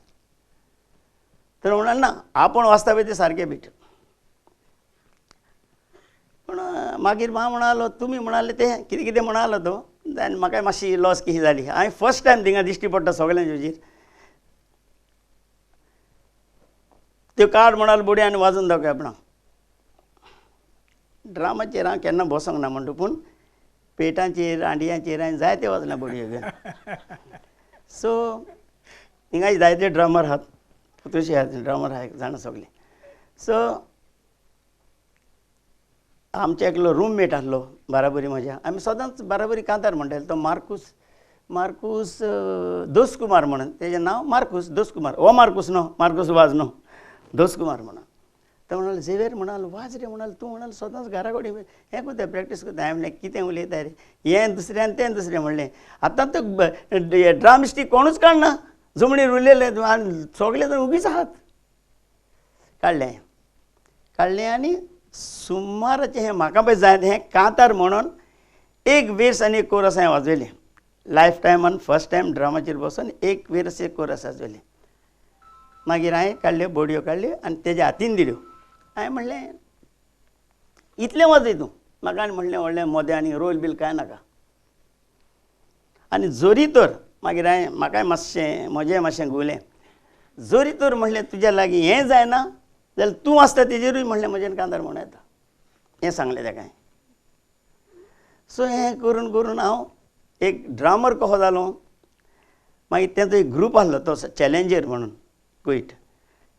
तर म्हणाल ना आपूण वाचता पळय तें सारकें बीट पूण मागीर हांव म्हणालो तुमी म्हणाले तें कितें कितें म्हणालो तो आनी म्हाका मातशी लॉस कशी जाली हांवें फर्स्ट टायम थिंगा दिश्टी पडटा सगळ्यांच्या हेजेर त्यो कार्ड म्हणाल बुडी आनी वाजून दाखय आपणाक ड्रामाचेर हांव केन्ना बसोंक ना म्हणटा पूण पेटांचेर आंडयांचेर हांवें जायते वाजला बुडयो घेवन सो हिंगा जायते ड्रामर आहात पुतुशे आहात ड्रामर आहा जाणा सगळे सो आमचे एकलो रूममेट आहलो बाराबरी म्हज्या आमी सदांच बाराबरी कांतार म्हणटाले तो मार्कूस दोसकुमार म्हणून तेजें नांव मार्कूस दोसकुमार हो मार्कूस न्हू मार्कूस वाज न्हू दोसकुमार म्हणून तो म्हणालो झेवियर म्हणालो वाज रे म्हणालो तूं म्हणालो सदांच घरा कडेन हें कोत्ता प्रॅक्टीस कोत्ता हांवें म्हणलें कितें उलयता रे हें दुसरें आनी तें दुसरें म्हणलें आतां तो ड्रामस्टीक कोणूच काडना जमणीर उरलेले आनी सगळे जाण उगीच आहात काडलें आनी सुमाराचें हें म्हाका पळय जाय हें कांतार म्हणून एक वेर्स आनी एक कोरस हांवें वाजयलें लायफ टायमान फर्स्ट टायम ड्रामाचेर बसून एक वेर्स एक कोरस वाजयलें मागीर हांवें काडल्यो बोडयो काडल्यो आनी तेज्या हातीन दिल्यो हांवें म्हणलें इतलें वाजय तूं म्हाका आनी म्हणलें व्हडलें मोदें आनी रोल बील कांय नाका आनी जोरी तर मागीर हांवें म्हाकाय मातशें म्हजेंय मातशें घुंवलें जोरी तर म्हणलें तुज्या लागीं हें जायना जाल्यार तूं आसता तेजेरूय म्हणलें म्हजें कांतार म्हणूं येता हें सांगलें ताका हांवें सो हें करून करून हांव एक ड्रामर कसो जालो मागीर तेचो एक ग्रूप आहलो तो चॅलेंजर म्हणून कुयट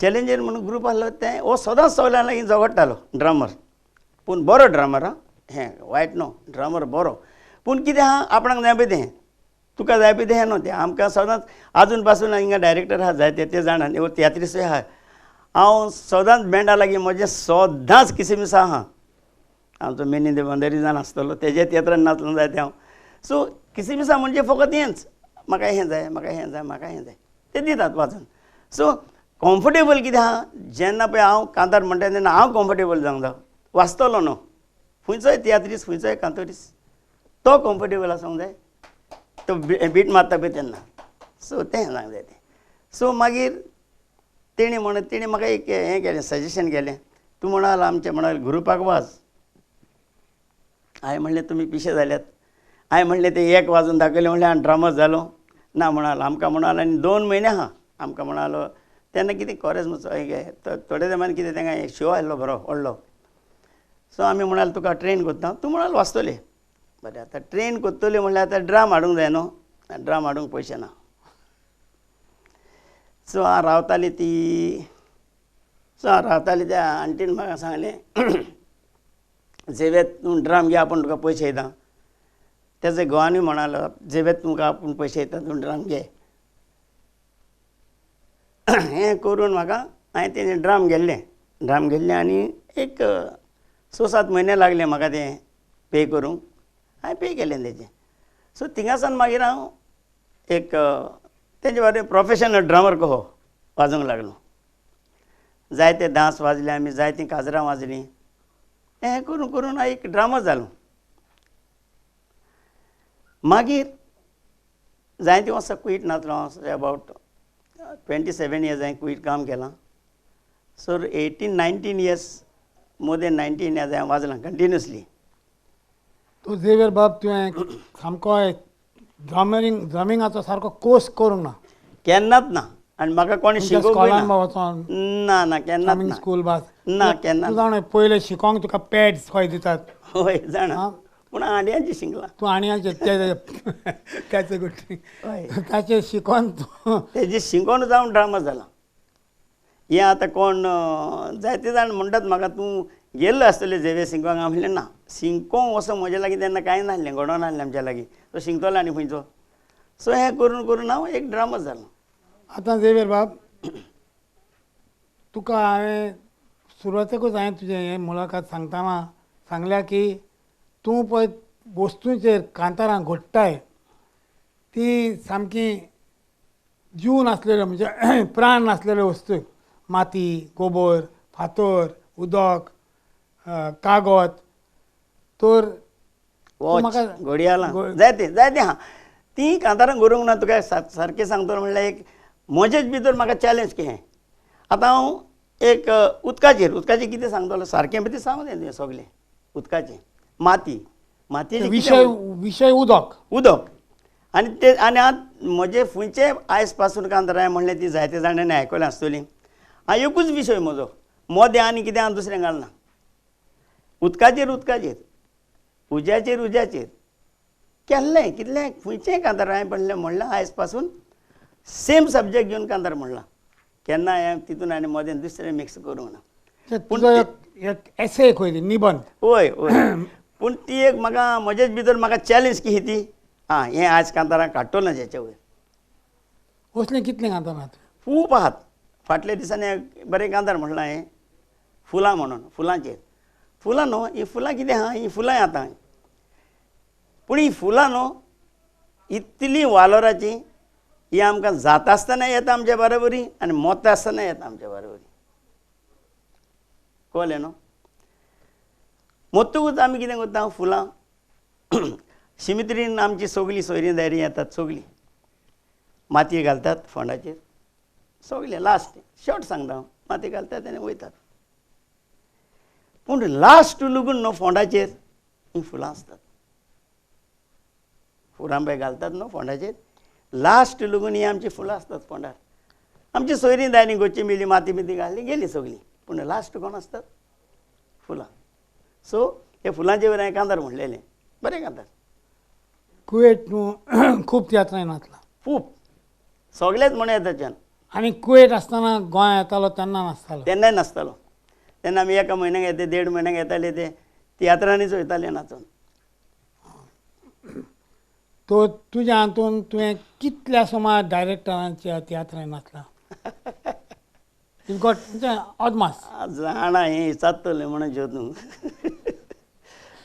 चॅलेंजर म्हणून ग्रूप आहलो तें हो सदांच सगळ्यां लागीं झगडटालो ड्रामर पूण बरो ड्रामर आं हें वायट न्हू ड्रामर बरो पूण कितें आहा आपणाक जाय पळय तें तुका जाय पळय तें हें न्हू तें आमकां सदांच आजून पासून हिंगा डायरेक्टर आहा जायते ते जाणात वो तियात्रिसूय आहा हांव सदांच बँडा लागीं म्हजें सदांच किसमिसा आहा आमचो मेनी बंदरी जावन आसतलो तेजे तियात्रान नाचलो जाय तें हांव सो किसमिसा म्हणजे फकत हेंच म्हाका हें जाय म्हाका हें जाय म्हाका हें जाय ते दितात वाजून सो कम्फर्टेबल कितें आहा जेन्ना पळय हांव कांतार म्हणटा तेन्ना हांव कम्फर्टेबल जावंक जाय वाचतलो न्हू खंयचोय तियात्रीस खंयचोय कांतोरीस तो कम्फर्टेबल आसूंक जाय तो बीट मारता पळय तेन्ना सो तें सांगूंक जाय तें सो मागीर तेणी म्हाका एक हें केलें सजेशन केलें तूं म्हणाल आमच्या म्हणाल ग्रुपाक वाज हांवें म्हणलें तुमी पिशे जाल्यात हांवें म्हणलें तें एक वाजून दाखयलें म्हणलें आनी ड्रामा जालो ना म्हणालो आमकां म्हणालो आनी 2 म्हयने आहा आमकां म्हणालो तेन्ना कितें कोरेस थोडे तेंपान कितें तांकां एक शो आयल्लो बरो व्हडलो. सो आमी म्हणाल तुका ट्रेन कोत्ता, तूं म्हणाल वाचतलें. बरें आतां ट्रेन कोत्तली म्हणल्यार आतां ड्राम हाडूंक जाय न्हू, ड्राम हाडूंक पयशे ना. सो हांव रावताली त्या आंटीन म्हाका सांगलें झेवेत तूं ड्राम घे, आपूण तुका पयशे दिता. तेजे घोवानूय म्हणालो झेवेत तुका आपूण पयशे दिता, तूं ड्राम घे. हें करून म्हाका हांवें तेणें ड्राम गेल्लें आनी एक 6-7 म्हयने लागले म्हाका तें पे करूंक. हांवें पे केलें तेजें. सो थिंगासान मागीर हांव एक तेजे बारे प्रोफेशनल ड्रमर कहो वाजोवंक लागलो. जायते डांस वाजले आमी, जायतीं काजरां वाजलीं. हें करून करून हांव एक ड्रामर जालो. मागीर जायतीं वर्सां क्वीट नाचलो हांव. अबावट 27 years हांवें क्वीट काम केलां. So 18-19 years, more than 19 years हांवें वाजलां कंटिन्युअसली. तो झेवियर बाब तुवें सामको ड्रमिंगाचो सारको कोर्स करूंक ना. केन्नाच ना. आनी म्हाका कोणी शिकोवंक स्कॉलान ना. वचोन ना केन्नाच ना. स्कूल बास ना केन्ना. तूं जाण पयलें शिकोंक तुका पॅड्स खंय दितात. होय जाणा. पूण आडयांची शिंगलां. तूं आणयाचे त्याचे गोश्टी हय. ताचे शिकोन तूं तेजी शिंगोन जावन ड्रामा जाला. हें आतां कोण जायते जाण म्हणटात म्हाका तूं गेल्लो आसतलें झेवियर शिंकोंक. हांव म्हणलें ना, शिंकोंक वचो म्हजे लागीं तेन्ना कांय नासलें, घडों नासलें आमच्या लागीं. तो शिंकतलो आनी खंयचो. सो हें करून करून हांव एक ड्रामा जालो. आतां झेवियर बाब तुका हांवें सुरवातेकूच तुजें हें मुलाखत सांगतना सांगल्या की तूं पळय वस्तूंचेर कांतारां घोडटाय ती सामकी जीव नासलेल्यो म्हणजे प्राण नासलेल्यो वस्तू. माती, गोबर, फातर, उदक, कागद. तर वॉच, घडयाळां जायते हा. ती कांतारां गरोवंक ना. तुका सारकें सांगतलो म्हणल्यार एक म्हजेच भितर म्हाका चॅलेंज केलें. आतां हांव एक उदकाचेर कितें सांगतलो सारकें बी तें सांगूं जाय तुवें सगलें. उदकाचें मातयेचें विशय उदक आनी आतां म्हजे फुंयचे आयज पासून कांतारां म्हणलें ती जायते जाणांनी आयकलां आसतलीं. हांव एकूच विशय म्हजो मोदें आनी कितें हांव दुसरें घालना. उदकाचेर उज्याचेर केल्लें कितलें खंयचेंय कांतार हांवें म्हणलें आयज पासून सेम सब्जेक्ट घेवन कांतार म्हणलां. केन्ना हांवें तितून आनी मोदें दुसरें मिक्स करूंक ना. पूण एसे खंय निबंध. होय पूण ती एक म्हाका म्हजेच भितर म्हाका चॅलेंज की ती हें आयज कांतारां काडटलो ना जेच्या वयर. असलें कितलें कांतारां खूब आहात. फाटल्या दिसांनी बरें कांतार म्हणलां हांवें फुलां म्हणून. फुलां न्हू, हीं फुलां कितें आहा, हीं फुलांय आतां. पूण हीं फुलां न्हू इतलीं वालोराचीं. ही आमकां जाता आसतना येता आमच्या बरोबरी आनी मोता आसतना येता आमच्या बरोबरी. कळ्ळें न्हू. मोत्तूच आमी कितें करता फुलां शिमित्रीन आमची सगलीं सोयरीं दायरीं येतात सगलीं. मातये घालतात फोंडाचेर सगलें. लास्ट शॉर्ट सांगता हांव. माती घालतात आनी वयतात. पूण लास्ट लगून न्हू फोंडाचेर हीं फुलां आसतात. फुलां पळय घालतात न्हू फोंडाचेर लास्ट लगून हीं आमचीं फुलां आसतात फोंडार. आमची सोयरीं दायरीं गोची मिली माती बिती घाली गेलीं सगलीं. पूण लास्ट कोण आसतात फुलां. सो हे फुलांचे वयर हांवें कांतार म्हणलेलें. बरें कांतार. कुवेट न्हू खूब तियात्रांनी नाचला. खूब सगळेच म्हण येताच्यान. आनी कुवेट आसतना गोंय येतालो तेन्ना नाचतालो. तेन्नाय नाचतालो. तेन्ना आमी एका म्हयन्याक येते 1.5 म्हयन्याक येताले ते तियात्रांनीच वयताले नाचून. तो तुज्या हातून तुवें कितल्या सुमार डायरेक्टरांच्या तियात्रांनी नाचला. अदमास जाणा हें विचारतलें म्हणून जोतूं.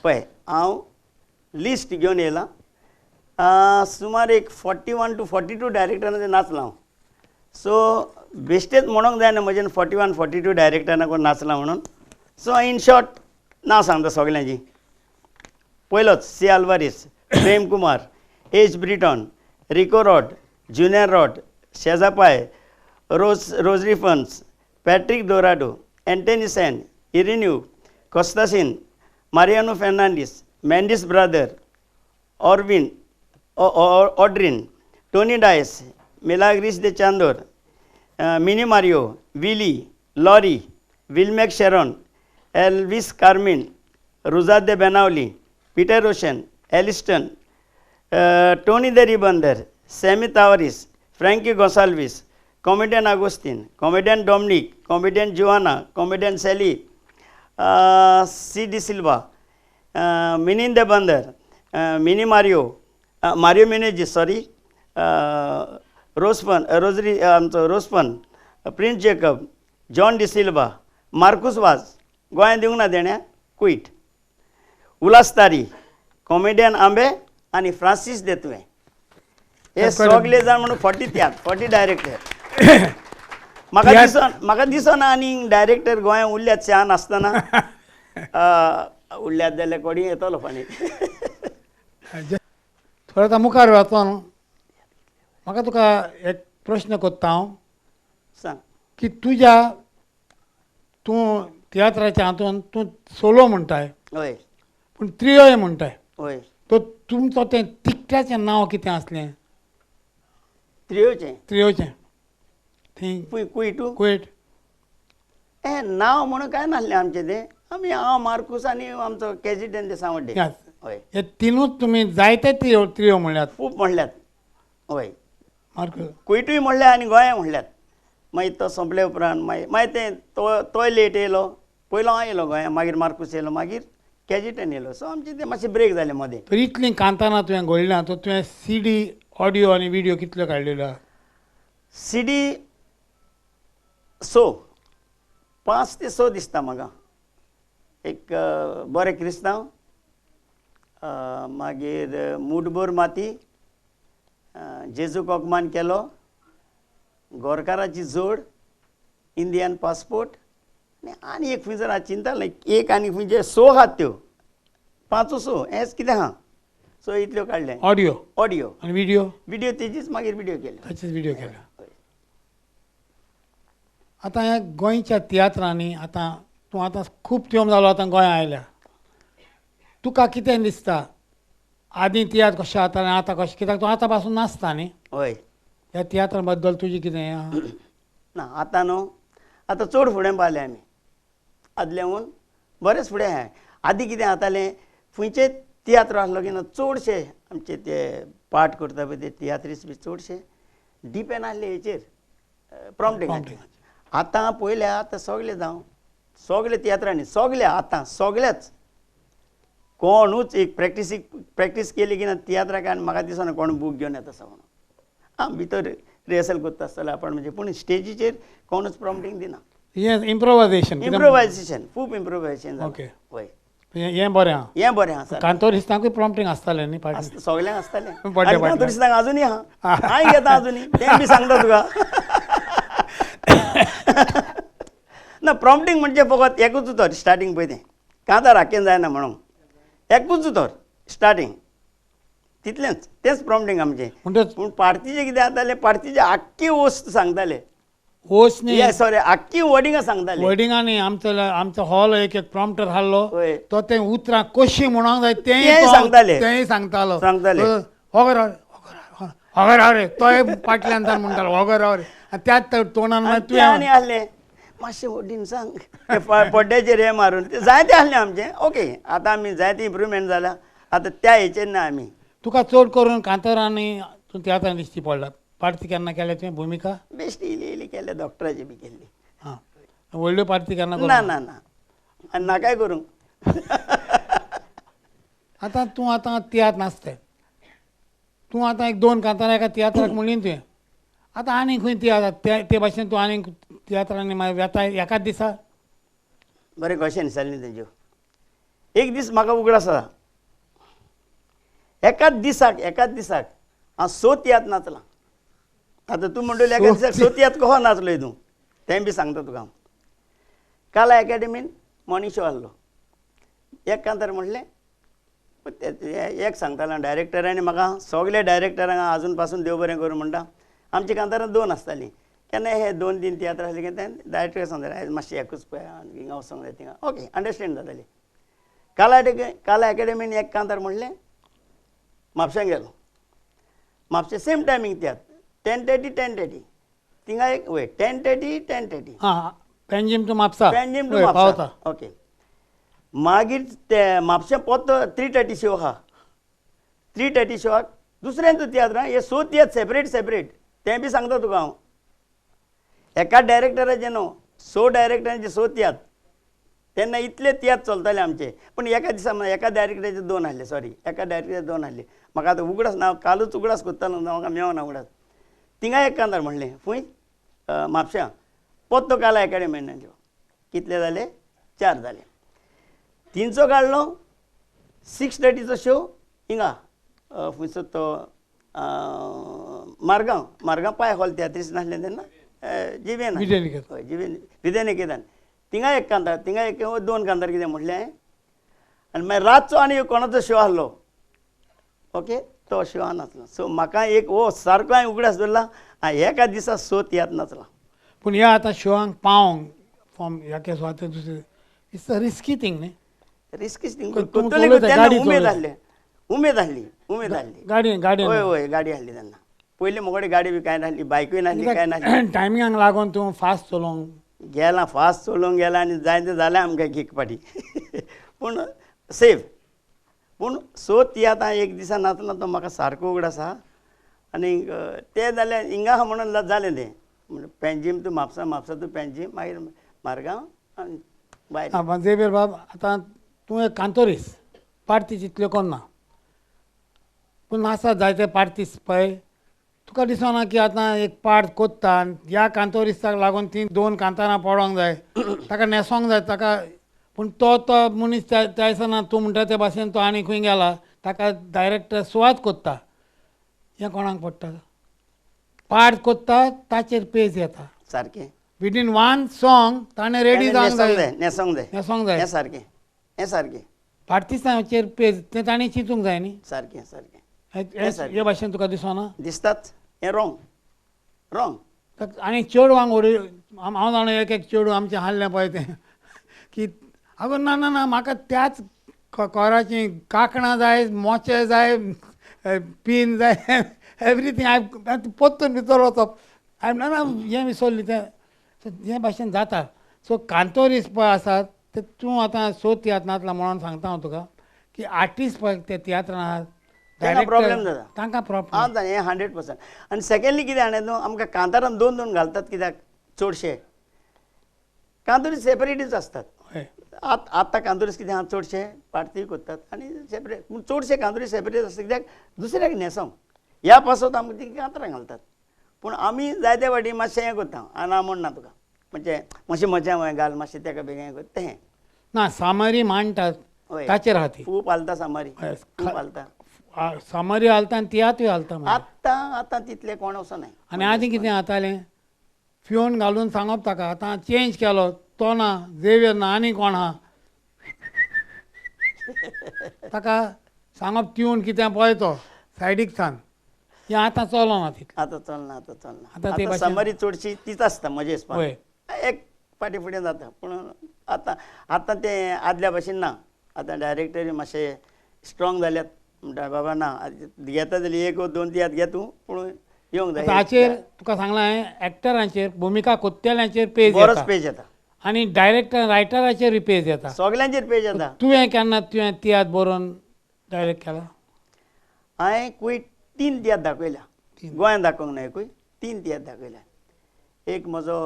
पळय हांव लिस्ट घेवन येयलां. सुमार एक 41 to 42 डायरेक्टरांचें नाचलां हांव. सो बेश्टेच म्हणूंक जायना म्हजें 41-42 डायरेक्टरांक कोण नाचलां म्हणून. सो हांव इन शॉर्ट नांव सांगता सगल्यांची. पयलोच सी आल्वारीस, प्रेम कुमार, एच ब्रिटॉन, रिको रॉड, ज्युनियर रॉड, शेजापाय, रोजरी फन्स, पॅट्रिक डोराडो, एंटनी सेन, इरिन्यू, कोस्तासीन, मारियानो फेर्नांडीस, मेंडीस ब्रदर, ऑड्रिन, Tony Dias, Milagres de Chandor, Mini Mario, Willy, Lawry, Wilmix Sharon, Elvis Carmine, Rosa de Benaulim, Peter Roshan, Aliston, Tony de Ribandar, Sammy Tavares, Frankie Gonsalves, comedian Agostinho, comedian Dominic, comedian Juana, comedian Sally, C D Silva, Minin de Bandar, Mini Mario, Mario मिनेजी sorry, rosary आमचो रोजपन, प्रिन्स जेकब, जॉन डी सिल्वा, मार्कुस वाज, गोंयांत दिवंक ना तेण्या क्विट, उलासतारी, कॉमेडियन आंबे आनी फ्रांसीस देतुवे. हे सगळे जाण म्हणून 40 त्यात 40 डायरेक्टर. म्हाका दिसना आनी डायरेक्टर गोंयांत उरल्यात शान आसतना उरल्यात जाल्यार कोणी येतलो फाणी. थोडं आतां मुखार वचो न्हू. म्हाका तुका एक प्रश्न कोत्ता हांव सांग. की तूं तियात्राच्या हातूंत तूं सोलो म्हणटाय हय पूण त्रियोय म्हणटाय. हय तो तुमचो तें तिकट्याचें नांव कितें आसलें? त्रियोचें थंय क्विटू क्विट. हे नांव म्हणून काय नासलें आमचें तें. आमी हांव मार्कुस आनी आमचो केजिटेन ते सांवड्डे. हय हे तिनूच तुमी जायते त्रियो म्हणल्यात. खूब म्हणल्यात. हय मार्कुस क्विटूय म्हणलें आनी गोंया म्हणल्यात. मागीर तो सोंपले उपरांत मागीर तें तोय लेट येयलो. पयलो हांव येयलो गोंया, मागीर मार्कुस येयलो, मागीर केजिटेन येयलो. सो आमचें तें मातशें ब्रेक जालें मदें. तर इतलीं कांतानां तुवें घडलां तर तुवें CD ऑडियो आनी व्हिडियो कितल्यो काडलेल्यो? CD 6 5 ते 6 दिसता म्हाका. एक बरें क्रिस्तांव, मागीर मुठभर माती, जेजूक अपमान केलो, गोरकाराची जोड, इंडियन पासपोर्ट आनी एक खंय जर चिंता एक आनी खंयचे 6 आहात त्यो. 5 हेंच कितें आहा. सो इतल्यो काडले ऑडियो आनी व्हिडियो तेजीच मागीर व्हिडियो केले. तशेंच व्हिडियो केला. आतां ह्या गोंयच्या तियात्रांनी तूं आतां खूब तेंप जालो आतां गोंया आयल्या. तुका कितें दिसता आदीं तियात्र कशें जातालें आतां कशें? कित्याक तूं आतां पासून नाचता न्ही. हय ह्या तियात्रा बद्दल तुजें कितें आहा? ना आतां न्हू आतां चड फुडें पावले आमी. आदलेहून बरेंच फुडें आहाय. आदीं कितें जातालें खंयचें तियात्र आसलो की ना चडशे आमचे ते पाठ करता पळय ते तियात्रीस बी चडशे डिपेंड आसले हेचेर प्रॉम्प्टिंगाचेर. आतां पयल्या आतां सगळे जावं सगळे तियात्रांनी सगळ्याच कोणूच एक प्रॅक्टीस केली की ना तियात्राक आनी म्हाका दिसना कोण बूक घेवन येता असो म्हणून. आं भितर रिहर्सल करता आसतले आपण म्हणजे पूण स्टेजीचेर कोणूच प्रॉम्प्टिंग दिना. इम्प्रोवायझेशन खूब इम्प्रोवायझेशन जालें. ओके. हय हें बरें आहा. हें बरें आहा. कांतोरिस्तांकूय प्रॉम्प्टिंग आसतालें न्ही पाटी? सगळ्यांक आसतालें. बड्डे कांतोरिस्तांक आजुनी आहा. हांव घेता आजुनी तें बी सांगता तुका. ना प्रॉम्प्टिंग म्हणजे फकत एकूच उतर स्टार्टींग पळय तें कांतार हाकेन जायना म्हणून एकूच उतर स्टार्टींग तितलेंच तेंच प्रॉम्प्टिंग आमचें. पूण पार्टीचें कितें जातालें पार्टीचें आख्खी वस्त सांगताले. होस न्ही सॉरी आख्खी वर्डिंगां सांगताले. वर्डिंगांनी आमचो हॉल एक प्रॉम्प्टर आहलो हय. तो तें उतरां कशीं म्हणूंक जाय तेंय सांगताले. तेंय सांगतालो. सांगताले. होगर राव रे तोय फाटल्यान म्हणटालो होगर राव रे. आनी त्याच तोंडान तुवें आनी आहलें मातशें वडीन सांग पड्ड्याचेर हे मारून ते जायते आहलें आमचें. ओके आतां आमी जायते इम्प्रुवमेंट जाला. आतां त्या हेचेर ना आमी. तुका चड करून कांतारांनी तूं तियात्रांत दिश्टी पडला. पार्टी केन्ना केल्या तुवें भुमिका? बेश्टी इली केल्या डॉक्टराची बी केल्ली. हां व्हडल्यो पार्टी केन्ना? ना ना ना आनी नाकाय करूंक. आतां तूं आतां तियात्र नाचताय. तूं आतां एक 2 कांतारां एका तियात्राक म्हणली तुवें. आतां आनी खंय तियात्र ते भाशेन तूं आनीक तियात्रांनी मागीर वेताय एकाच दिसा? बरें क्वेश्चन विचारली तेज्यो. एक दीस म्हाका उगडास आसा. एकाच दिसाक हांव 6 तियात्र नाचलां. आतां तूं म्हणटलें एका दिसाक 6 तियात्र कसो नाचलोय तूं तें बी सांगता तुका हांव. कला एकेडमीन मॉर्निंग शो आहलो. एक कांतार म्हणलें एक सांगतालो डायरेक्टरांनी म्हाका सगळे डायरेक्टरांक आजून पासून देव बरें करूं म्हणटा. आमची कांतारां 2 आसतालीं. केन्ना हे 2-3 तियात्र आसले की तें डायरेक्टर सांगताले आयज मातशें एकूच पळय हिंगा वचोंक जाय थिंगा. ओके अंडरस्टँड जातालें. कला एकेडमीन एक कांतार म्हणलें म्हापशां गेलो. म्हापशें सेम टायमींग तियात्र 10:30. थिंगा एक वय 10:30 हां पेंजीम टू म्हापसा पेंजीम टू वय, म्हापसा पावता ओके मागीर ते म्हापशें पोत 3:30 शो आहा 3:30 शोक दुसऱ्यांचो तियात्र हे सो तियात्र सेपरेट तें बी सांगता तुका हांव एका डायरेक्टराचे न्हू सो डायरेक्टरांचे सो तियात्र तेन्ना इतले तियात्र चलताले आमचे पूण एका दिसा एका डायरेक्टराचे 2 आहले सॉरी एका डायरेक्टराचे 2 आहले म्हाका आतां उगडास ना कालूच उगडास कोत्तालो म्हाका मेवना उगडास थिंगा एक कांतार म्हणलें खूंय म्हापश्यां पोत्तो काला एकाडेमीन कितले जाले 4 जाले तिंचो काडलो 6:30 शो हिंगा खंयसर तो मारगांव पाय हॉल तियात्रीस नासलें तेन्ना जिवेन हय जिवेन विद्यानिकेतन थिंगा एक कांतार थिंगा एक 2 कांतार कितें म्हटलें आनी मागीर रातचो आनी कोणाचो शो आहलो ओके तो शो हांव नाचलो सो म्हाका एक सारको हांवें उगडास दवरला एका दिसा सो तियात्र नाचला पूण ह्या आतां शोआंक पावोंक फ्रॉम ह्या केसवाचे दुसरे इट्स अ रिस्की थिंग न्ही रिस्कीच तूं चलयता, गाडी उमेद आहली गाडी हय गाडी आहली तेन्ना पयलीं म्हजे गाडी बी कांय नासली बायकूय नासली कांय नासली टायमिंगाक लागून तूं फास्ट चलोवंक गेला फास्ट चलोवंक गेला आनी जाय तें जालें आमकां किक पाटी पूण सेफ पूण सो ती आतां एक दिसा नाचना तो म्हाका सारको उगड आसा आनी तें जालें हिंगा आहा म्हणून जालें तें म्हणजे पेंजीम टू म्हापसा टू पेंजीम मागीर मारगांव आनी भायर झेवियर बाब आतां तूं एक कांतोरीस पार्टी जितल्यो कोन्ना पूण आसा जायते पार्टीस पळय तुका दिसना की आतां एक पार्ट कोत्ता आनी ह्या कांतोरिसाक लागून ती 2 कांतारां पडोंक जाय ताका न्हेसोंक जाय ताका पूण तो मनीस त्या दिसाना तूं म्हणटा त्या भाशेन तो आनी खंय गेला ताका डायरेक्टर सुवात कोत्ता हें कोणाक पडटा पार्ट कोत्ता ताचेर पेज येता सारकें विदीन 1 सॉंग ताणें रेडी जावंक जाय न्हेसोंक जाय हें सारकें पार्टिसांचेर पेज तें ताणें चिंतूंक जाय न्ही सारकें हे भाशेन तुका दिसना दिसतात हें रॉंग आनी चेडवांक उडय हांव जाणा एक चेडूं आमचें हाल्लें पळय तें की आगो ना म्हाका त्याच कोराची कांकणां जाय मोचे जाय पीन जाय एवरीथींग हांवें पोत्तून भितर वचप हांवें ना हें विसरली तें हे भाशेन जाता सो कांतोरीस पळय आसात ते तूं आतां सो तियात्र नाचला म्हणून सांगता हांव तुका की आर्टिस्ट पळय ते तियात्रान आहात प्रॉब्लेम जाता तांकां प्रॉब्लेम हांव हें 100% आनी सेकंडली कितें हाणें न्हू आमकां कांतारान 2 घालतात कित्याक चडशे कांतोरीस सेपरेटूच आसतात आतां कांतोरीस कितें आहा चडशे पार्टी कोत्तात आनी सेपरेट पूण चडशे कांतोरीस सेपरेट आसता कित्याक दुसऱ्याक न्हेसोंक ह्या पासत आमकां ती कांतरां घालतात पूण आमी जायते फावटी मातशें हें करता ना म्हणना तुका म्हणजे मातशें मजा घाल मातशें ताका बेगीन हें कर तें ना सामारी मांडटात ताचेर आहा ती खूब हालता सामारी खूब हालता सामारी हालता आनी तियात्रूय हालता आतां तितलें कोण वचनाय आनी आदीं कितें जातालें फ्योन घालून सांगप ताका आतां चेंज केलो तो ना झेवियर ना आनी कोण आहा ताका सांगप ट्यून कितें पळय तो सायडीक सांग हें आतां चलना तितलें आतां चलना आतां ते आतां सामारी चडशी तीच आसता म्हजे हिसपान हय एक फाटी फुडें जाता पूण आतां तें आदल्या भशेन ना आतां डायरेक्टरी मातशे स्ट्रॉंग जाल्यात म्हणटा बाबा ना घेता जाल्यार 1-2 तियात्र घे तूं पूण येवंक जाय हाचेर तुका सांगलां हांवें एक्टरांचेर भुमिका कोत्तेल्यांचेर पेज बरोच पेज येता आनी डायरेक्टर रायटराचेर पेज येता सगल्यांचेर पेज येता तुवें केन्ना तुवें तियात्र बरोवन डायरेक्ट केला हांवें खूंय 3 तियात्र दाखयल्या गोंयांत दाखोवंक ना एकूय 3 तियात्र दाखयल्या एक म्हजो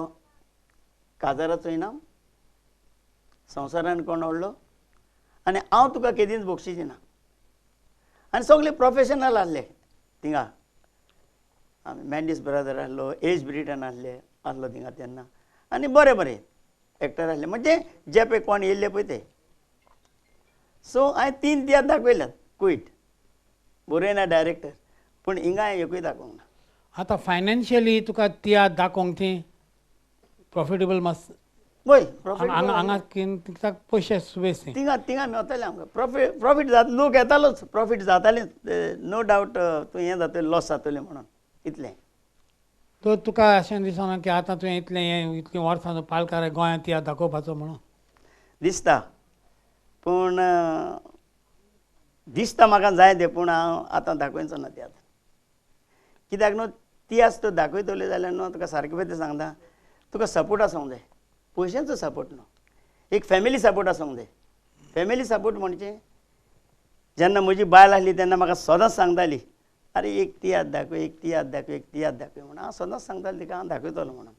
काजाराचो इनाम संवसारान कोण व्हडलो आनी हांव तुका केदींच बक्षिशी ना आनी सगळे प्रोफेशनल आहले थिंगा मॅन्डीस ब्रदर आहलो एज ब्रिटन आहलो थिंगा तेन्ना आनी बरे एक्टर आहले म्हणजे जे पळय कोण येयल्ले पळय ते सो हांवें 3 तियात्र दाखयल्यात क्वीट बरयना डायरेक्टर पूण हिंगा हांवें एकूय दाखोवंक ना आतां फायनान्शियली तुका तियात्र दाखोवंक ती प्रॉफिटेबल मातसो वय हांगा पयशे सुबेज थिंगा मेवताले आमकां प्रॉफीट जाता लोक येतालोच प्रॉफीट जातालें नो डावट तूं हें जातलें लॉस जातलें म्हणून इतलें तो तुका अशें दिसना की आतां तुवें इतलीं वर्सां पालकार गोंयांत तियात्र दाखोवपाचो म्हणून दिसता पूण दिसता म्हाका जाय तें पूण हांव आतां दाखोवचो ना तियात्र कित्याक न्हू ती आज तो दाखयतले जाल्यार न्हू तुका सारकें पळय तें सांगता तुका सपोर्ट आसूंक जाय पयशांचो सपोर्ट न्हू एक फॅमिली सपोर्ट आसूंक जाय फॅमिली सपोर्ट म्हणजे जेन्ना म्हजी बायल आसली तेन्ना म्हाका सदांच सांगताली अरे एक तियात दाखय एक तियात दाखय एक तियात दाखय म्हणून हांव सदांच सांगतालें तिका हांव दाखयतलो म्हणून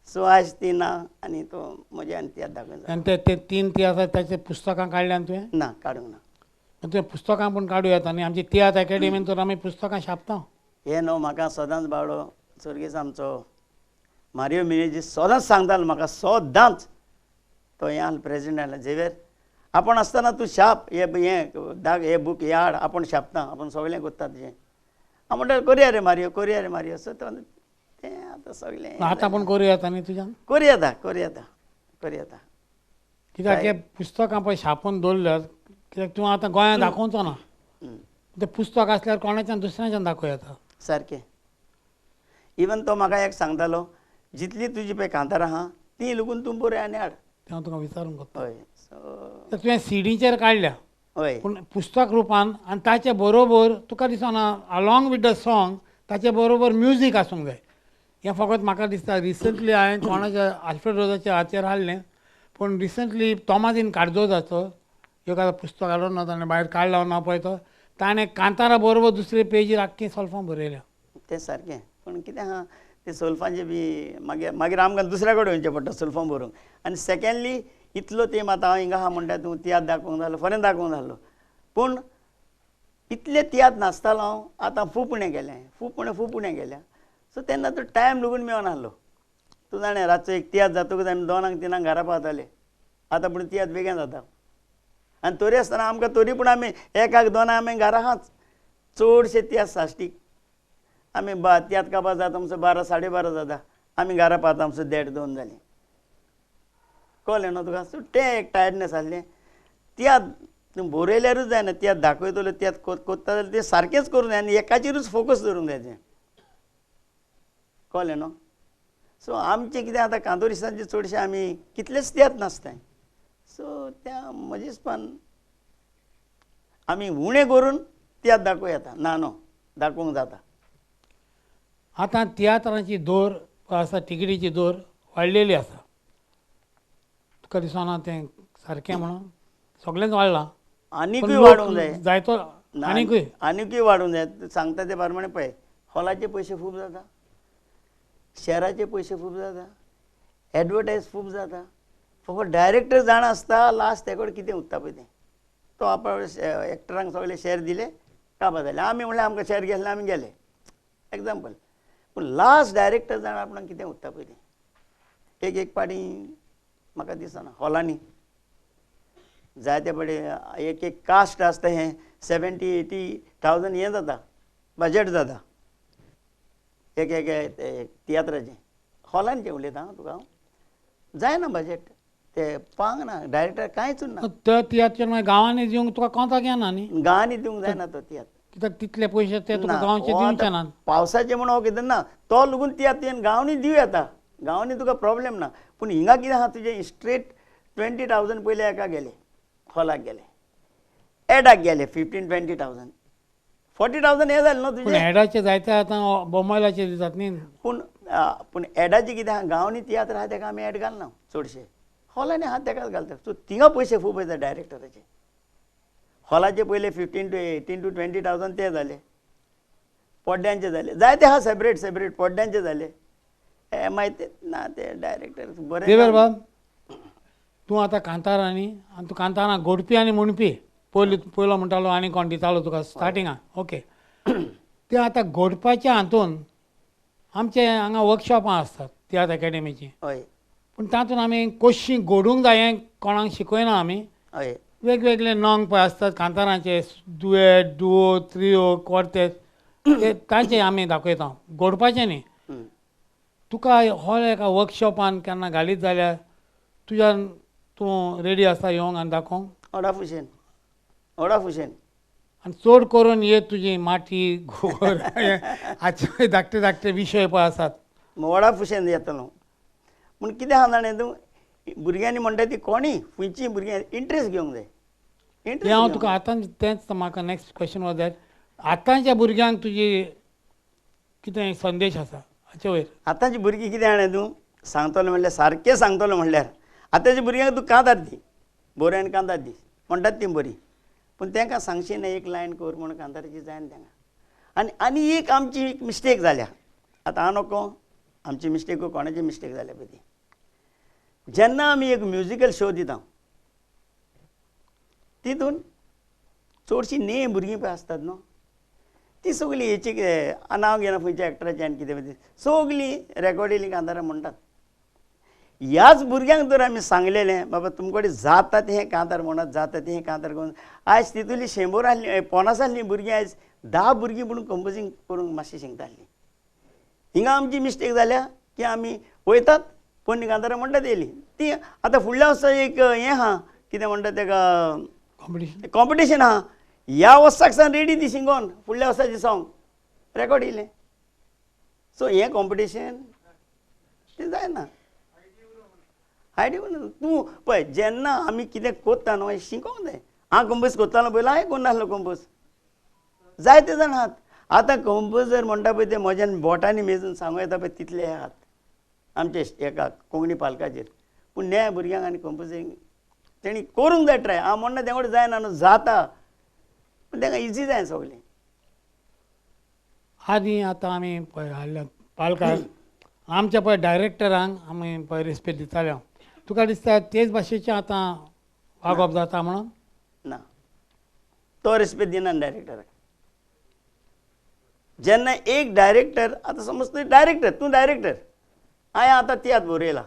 सो आयज ती ना आनी तो म्हजी आनी तियात दाखय आनी ते 3 तियात्र त्याचे पुस्तकां काडल्यान तुवें ना काडूंक ना तुवें पुस्तकां पूण काडूं येता न्ही आमची तियात्र अकॅडमीन तर आमी पुस्तकां छापता हे न्हू म्हाका सदांच बावडो सर्गीस आमचो मारियो मिनेजी सदांच सांगतालो म्हाका सदांच तो हें आसलो प्रेजिडेंट आसलो झेवियर आपण आसतना तूं छाप हे बूक हे हाड आपण छापता आपण सगळें करता तुजें हांव म्हणटा करया रे मारियो सो तो तें आतां सगळें आतां पूण करूं येता न्ही तुज्यान करूं येता कित्याक हे पुस्तकां पळय छापून दवरल्यात कित्याक तूं आतां गोंयांत दाखोवचो ना तें पुस्तक आसल्यार कोणाच्यान दुसऱ्याच्यान दाखोव येता सारकें इवन तो म्हाका एक सांगतालो जितली तुजी पळय कांतारां आहा ती लेगून तूं बरें आनी हाड तें हांव तुका विचारूंक कोत्ता हय सो तुवें सीडीचेर काडल्या हय पूण पुस्तक रुपान आनी ताचे बरोबर तुका दिसना अलॉंग वीथ द सॉंग ताचे बरोबर म्युजीक आसूंक जाय हें फकत म्हाका दिसता रिसंटली हांवें कोणाच्या आल्फ्रेड रोजाच्या हाचेर हाडलें पूण रिसंटली तोमाजीन कार्दोजाचो एक आतां पुस्तक हाडून ना ताणें भायर काडलो ना पळय तो ताणें कांतारा बरोबर दुसरे पेजीर आख्खी सोल्फां बरयल्या तें सारकें पूण कितें आहा ते सोल्फांचे बी मागीर आमकां दुसऱ्या कडेन वयचें पडटा सोल्फां बरोवंक आनी सेकेंडली इतलो तेम आतां हांव हिंगा आहा म्हणटा तूं तियात्र दाखोवंक जालो फरेन दाखोवंक जालो पूण इतले तियात्र नाचतालो हांव आतां फुपुणें गेलें फुपुणें गेल्या सो तेन्ना तो टायम लागून मेळनासलो तूं जाणें रातचो एक तियात्र जातकूच आमी 2-3 घरा पावताले आतां पूण तियात्र बेगीन जाता आनी तोरी आसतना आमकां तोरी पूण आमी 1-2 आमी घरा आहाच चडशे तियात्र साश्टीक आमी तियात्र काबार जाता आमचो 12-12:30 जाता आमी घरा पावता आमचो 1:30-2 जालीं कळ्ळें न्हू तुका सो तें एक टायर्डनेस आसलें तियात्र तूं बरयल्यारूच जायना तियात्र दाखयतलो तियात्र कोत्ता जाल्यार तें सारकेंच करूंक जाय आनी एकाचेरूच फोकस दवरूंक जाय तें कळ्ळें न्हू सो आमचें कितें आतां कांतोरिस्तांचें चडशें आमी कितलेच तियात्र नाचताय सो त्या म्हज्या हिसपान आमी उणें करून तियात्र दाखोवं येता ना न्हू दाखोवंक जाता आतां तियात्रांची दर आसा तिकेटीची दर वाडलेली आसा तुका दिसना तें सारकें म्हणून सगळेंच वाडलां आनीकूय वाडूंक जाय जायतो आनीकूय वाडूंक जाय सांगता ते प्रमाणे पळय हॉलाचे पयशे खूब जाता शेअराचे पयशे खूब जाता एडवर्टायज खूब जाता फकत डायरेक्टर जाण आसता लास्ट तेकडे कितें उरता पळय तें तो आपण एक्टरांक सगळे शेअर दिले काबार जाले आमी म्हणलें आमकां शेअर घेतले आमी गेले एग्जाम्पल पूण लास्ट डायरेक्टर जाण आपणाक कितें उरता पळय तें एक पाटी म्हाका दिसना हॉलांनी जायते पडे एक कास्ट आसता हें 70-80,000 हें जाता बजेट जाता एक तियात्राचें हॉलांचें उलयता तुका हांव जायना बजेट ते पांग ना डायरेक्टर कांयच ना त्या तियात्राचेर मागीर गांवांनी दिवंक तुका कोंताक येना न्ही गांवांनी दिवंक जायना तो तियात्र कित्याक तितले पयशे ते तुका गांवचे दिवचे ना पावसाचें म्हणून हांव कितें ना तो लागून तियात्र गांवनी दिवं येता गांवनी तुका प्रॉब्लेम ना पूण हिंगा कितें आहा तुजें स्ट्रेट 20,000 पयले एका गेले हॉलाक गेले एडाक गेले 15-20,000 40,000 हे जालें न्हू पूण तुजें एडाचे जायते आतां बोमायलाचे दितात न्ही पूण एडाची कितें आहा गांवनी तियात्र आहा तेका आमी एड घालना चडशे हॉलांनी आहा तेकाच घालता सो थिंगा पयशे खूब येता डायरेक्टराचे हॉलाचे पयले 15 to 20,000 ते जाले पड्ड्यांचे जाले जायते आहा सेपरेट पड्ड्यांचे जाले माहिती ना ते डायरेक्टर बरें बाब तूं आतां कांतारांनी आनी तूं कांतारां घोडपी आनी म्हणपी पयलो म्हणटालो आनी कोण दितालो तुका स्टार्टिंगाक ओके ते आतां घोडपाच्या हातून आमचे हांगा वर्कशॉपां आसतात तियात्र अकॅडमीची हय पूण तातूंत आमी कशीं घोडूंक जाय हें कोणाक शिकयना आमी हय वेगवेगळे नॉंग पळय आसतात कांतारांचे दुएट दुओ त्रिओ क्वार्टेट ते तांचे आमी दाखयता घोडपाचें न्ही तुका हो एका वर्कशॉपान केन्ना घालीत जाल्यार तुज्यान तूं रेडी आसता येवंक आनी दाखोवंक ओडा फुशेन आनी चड करून हे तुजी माटी गोबर हाचे धाकटे विशय पळय आसात वडा फुशेन येतलो पूण कितें आहा जाणें तूं भुरग्यांनी म्हणटा ती कोणी खंयचीं भुरग्यां इंट्रस्ट घेवंक जाय तें हांव तुका आतां तेंच म्हाका नेक्स्ट क्वेश्चन वॉज दॅट आतांच्या भुरग्यांक तुजी कितें संदेश आसा हाचे वयर? आतांची भुरगीं कितें जाणा तूं सांगतलो म्हणल्यार सारकें सांगतलो म्हणल्यार आतांच्या भुरग्यांक तूं कांतार दी बरोवन कांतार दी म्हणटात ती बरी, पूण तांकां सांगची न्हय एक लायन कर म्हणून कांताराची जायना तांकां. आनी एक आमची एक मिस्टेक जाल्या. आतां हांव नको आमची मिस्टेक कोणाची मिस्टेक जाल्या पळय ती. जेन्ना आमी एक म्युजिकल शो दिता तितून चडशीं न्हे भुरगीं पळय आसतात न्हू ती सगळीं हेची नांव घेना खंयच्या एक्टराचें आनी कितें सगळीं रेकॉर्डिंग कांतारां म्हणटात. ह्याच भुरग्यांक जर आमी सांगलेलें बाबा तुमचे कडेन जाता तें कांतार म्हणत जाता तें कांतार करून आयज तितूंतलीं 100 आहलीं 50 आहलीं भुरगीं आयज 10 भुरगीं म्हणून कंपोजींग करूंक मातशें शिकतालीं. हिंगा आमची मिस्टेक जाल्या की आमी वयतात पोन्नी कांतारां म्हणटात येयलीं ती आतां फुडल्या वर्सा एक हें आहा कितें म्हणटा ताका कॉम्पिटिशन आहा ह्या वर्साक सावन रेडी ती सिंगोन फुडल्या वर्साचें सॉंग रेकॉर्ड येयलें. सो हें कॉम्पिटिशन तें जायना. आयडिया तूं पळय जेन्ना आमी कितें कोत्ता न्हू हें शिकोंक जाय. हांव कंपोज कोत्तालो पयलो हांवें कोन्न नासलो कंपोज जायते जाण आहात. आतां कंपोजर म्हणटा पळय ते म्हज्यान बोटांनी मेजून सांगूं येता पळय तितले आहात आमचे एका कोंकणी पालकाचेर. पूण नव्या भुरग्यांक आनी कंपोजींग तेणी करूंक जाय ट्राय. हांव म्हणना तें जायना न्हू जाता पूण तांकां इजी जाय सगळें. आनी आतां आमी पळय हाडल्या पालकाक आमच्या पळय डायरेक्टरांक आमी पळय रिस्पेक्ट दिताले. तुका दिसता तेच भाशेचें आतां वागप जाता म्हणून? ना तो रिस्पेक्ट दिना डायरेक्टराक. जेन्ना एक डायरेक्टर आतां समज तूं डायरेक्टर हांवें आतां तियात्र बरयला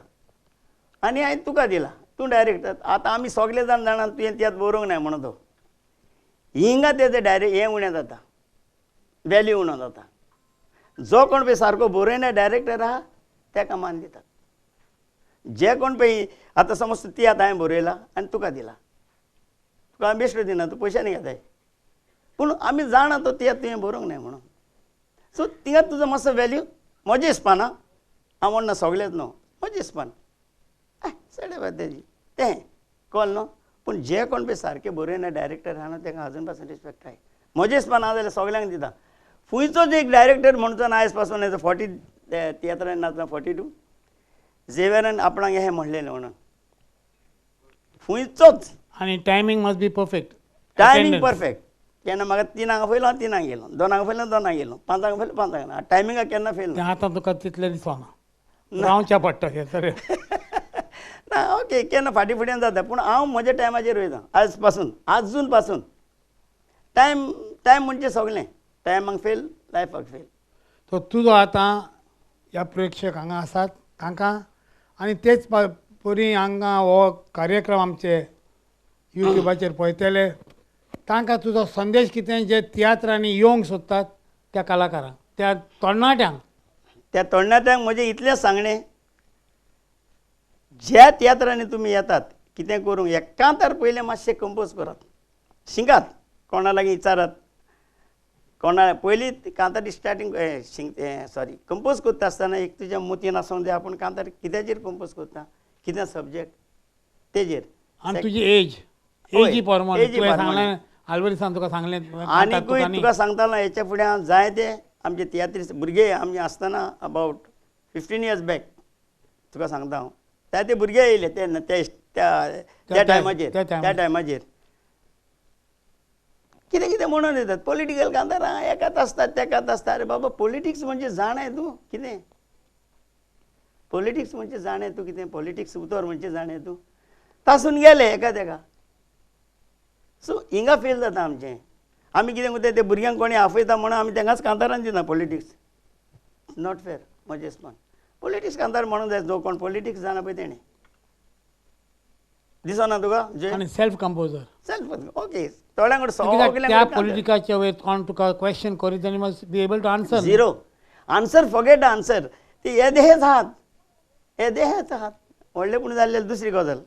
आनी हांवें तुका दिला तूं डायरेक्टर. आतां आमी सगळे जाण जाणा तुवें तियात्र बरोवंक ना म्हणून तो हिंगा तेजें डायरेक्ट हें उणें जाता वॅल्यू उणो जाता. जो कोण पळय सारको बरयना डायरेक्टर आहा ताका मान दितात. जे कोण पळय आतां समज तियात्र हांवें बरयला आनी तुका दिला तुका हांव बेश्टो दिना तूं पयशांनी घेताय पूण आमी जाणा तो तियात्र तुवें बरोवंक ना म्हणून. सो थिंगा तुजो मातसो वॅल्यू म्हजें हिसपान हांव म्हणना सगळेंच न्हू म्हजें हिसपान सडे बाय तेजी तें कॉल न्हू. पूण जे कोण पळय सारके बरयना डायरेक्टर आहा न्हू ताका अजून पासून रिस्पेक्ट आहाय. म्हजें हिसपान हांव जाल्यार सगळ्यांक दिता. खंयचोच एक डायरेक्टर म्हणचो ना आयज पासून 40 तियात्रान नाचला 42 झेवियरान आपणाक हें म्हणलेलें म्हणून खंयचोच. आनी timing must be perfect. Timing perfect. केन्ना म्हाका 3 पयलो हांव 3 गेलो 2 पयलो 2 गेलो 5 पयलो 5 गेलो टायमिंगाक केन्ना फेल तें आतां तुका तितलें दिसना रावचें पडटा हें सगळें. ना ओके केन्ना फाटीं फुड्यान जाता पूण हांव म्हज्या टायमाचेर वयता आयज पासून आजून पासून. टायम म्हणजे सगळें टायमाक फेल लायफाक फेल. तो तुजो आतां ह्या प्रेक्षक हांगा आसात तांकां आनी तेच परी हांगा हो कार्यक्रम आमचे युट्यूबाचेर पळयतले तांकां तुजो संदेश कितें जे तियात्रांनी येवंक सोदतात त्या कलाकारांक त्या तरणाट्यांक? त्या तरणाट्यांक म्हजें इतलेंच सांगणें ज्या तियात्रांनी तुमी येतात कितें करूंक एकांतर पयलें मातशें कंपोज करात शिंगात कोणा लागीं विचारात कोणा पयलीं कांतारी स्टार्टींग सॉरी कंपोज करता आसतना एक तुज्या मोतीन आसूंक जाय आपूण कांतार कित्याचेर कंपोज करता कितें सब्जेक्ट तेजेर आनी तुजी एजी प्रमाण तुवें सांगलें आल्वारिसान तुका सांगलें आनीकूय तुका सांगतालो हेच्या फुडें हांव जायते आमचे तियात्री भुरगे आमी आसतना अबावट 15 years बॅक तुका सांगता हांव जायते भुरगे येयले त्या टायमाचेर कितें कितें म्हणून येतात पॉलिटिकल कांतारां एकाच आसतात तेकाच आसता. अरे बाबा पॉलिटिक्स म्हणजे जाणाय तूं कितें पॉलिटिक्स म्हणजे जाणाय तूं कितें पॉलिटिक्स उतर म्हणजे जाणाय तूं तासून गेले एका तेका. सो हिंगा फेल जाता आमचें. आमी कितें करता ते भुरग्यांक कोणी आफयता म्हणून आमी तांकांच कांतारान दिना पॉलिटिक्स. नॉट फेर म्हजें हिसपान. पॉलिटिक्स कांतार म्हणून जाय जो कोण पॉलिटिक्स जाणा पळय तेणें दिसना तुका आनी सेल्फ कंपोजर सेल्फ ओके थोड्यांक त्या पॉलिटिकाच्या वेळेर कोण तुका क्वेश्चन करीत आनी must be able to answer. Zero answer forget answer ते येदेच आहात व्हडलेपण जाल्लेली दुसरी गजाल.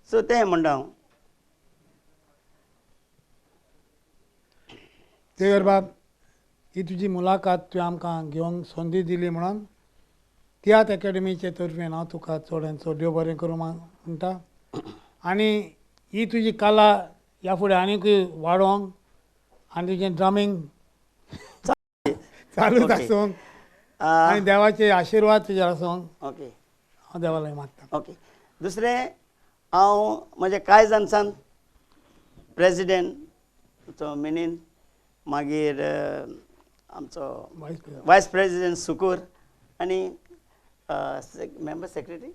सो तें म्हणटा हांव. तेवर बाब ही तुजी मुलाखत तुवें आमकां घेवंक संदी दिली म्हणून तियात्र अकॅडमीचे तर्फेन हांव तुका चड आनी चड देव बरें करूं म्हणटा. आनी ही तुजी कला ह्या फुडें आनीकूय वाडोवंक आनी तुजें ड्रमींग चालूच ओके. आसूंक आ, आनी देवाचे आशिर्वाद तुजेर आसूंक ओके हांव देवाला मागता. ओके. दुसरें हांव म्हजे कांय जाणसान प्रेजिडेंटचो मिनीन, मागीर आमचो वायस प्रेजिडेंट सुकूर आनी मेंबर सेक्रेटरी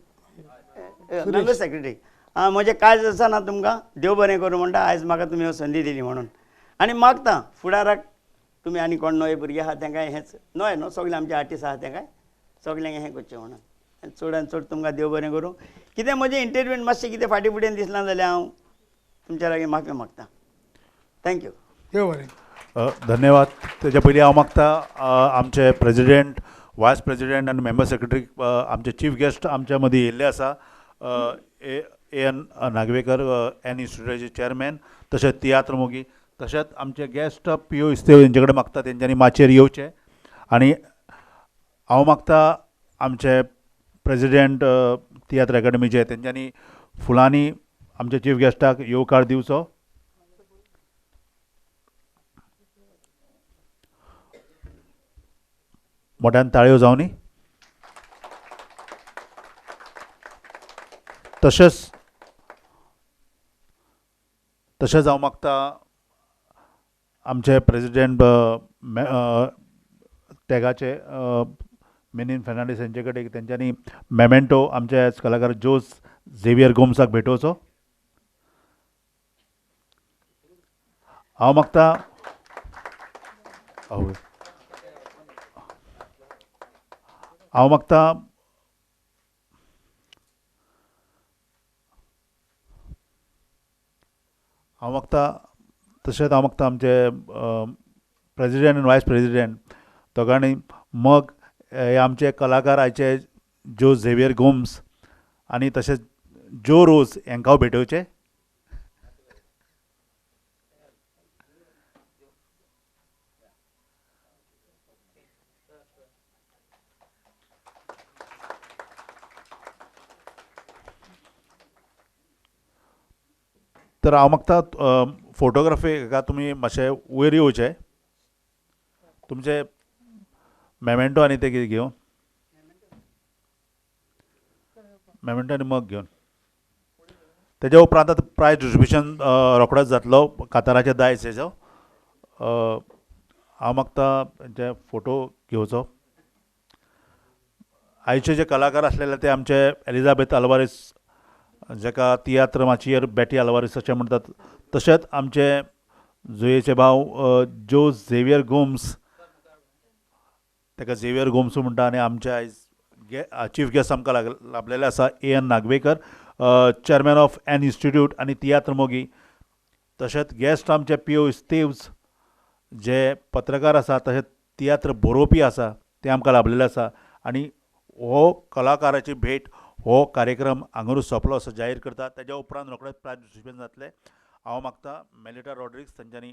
म्हजे कांय दिसान हांव तुमकां देव बरें करूं म्हणटा. आयज म्हाका तुमी संदी दिली म्हणून आनी मागता फुडाराक तुमी आनी कोण नवे भुरगे आहा तांकांय हेंच नवे न्हू सगळे आमचे आर्टिस्ट आहा तांकांय सगळ्यांक हें करचें म्हणून. आनी चडांत चड तुमकां देव बरें करूं. कितें म्हजें इंटरव्यून मातशें कितें फाटीं फुडें दिसलां जाल्यार हांव तुमच्या लागीं माफी मागता. थँक्यू. देव बरें. धन्यवाद. तेच्या पयलीं हांव मागता आमचे प्रेजिडेंट, वायस प्रेजिडेंट आनी मेंबर सेक्रेटरी आमचे चीफ गेस्ट आमच्या मदीं येयल्ले आसा. एन नागवेकर एन इन्स्टिट्यूटाचे चेअरमॅन, तशेंच तियात्र मोगी, तशेंच आमचे गेस्ट पी.ओ. इस्तेव हेंचे कडेन मागता तेंच्यांनी माचयेर येवचें. आनी हांव मागता आमचे प्रेजिडेंट तियात्र अकादेमीचे तेंच्यांनी फुलांनी आमच्या चीफ गेस्टाक येवकार दिवचो. मोठ्यान ताळयो जावनी. तशेंच हांव मागता आमचे प्रेजिडेंट टॅगाचे मेनीन फेर्नांडीस हेंचे कडेन तेंच्यांनी मेमेंटो आमचे कलाकार जोस झेवियर गोम्साक भेटोवचो. हांव मागता तशेंच हांव मागता आमचे प्रेजिडेंट आनी वायस प्रेजिडेंट दोगांनी मग हे आमचे कलाकार आयचे जो झेवियर गोम्स आनी तशेंच जो रोज हांकां भेटोवचे. तर हांव मागता फोटोग्राफी हाका तुमी मातशे वयर येवचे, तुमचे मेमेंटो आनी ते कितें घेवन मेमेंटो आनी मग घेवन. तेज्या उपरांत आतां प्रायज डिस्ट्रिब्युशन रोखडोच जातलो काताराचे दायज हेजो. हांव मागता तेंचे फोटो घेवचो. आयचे जे कलाकार आसलेले ते आमचे एलिझाबेथ आल्वारेस, जाका तियात्र माचयेर बेटी आल्वारेस अशें म्हणटात, तशेंच आमचे जुयेचे भाव जो झेवियर गोम्स, ताका झेवियर गोम्स म्हणटा. आनी आमचे आयज चीफ गेस्ट आमकां लाभलेले आसा N Nagvekar, chairman of N institute आनी तियात्र मोगी. तशेंच गेस्ट आमचे पी.ओ. इस्तेव्स जे पत्रकार आसा, तशेंच तियात्र बरोवपी आसा ते आमकां लाभलेले आसा. आनी हो कलाकाराची भेट हो कार्यक्रम हांगारूच सोंपलो असो जाहीर करता. तेज्या उपरांत रोखडेच प्रायज डिस्ट्रिब्युशन जातलें. हांव मागता मेलिटा रॉड्रिग्स तांच्यांनी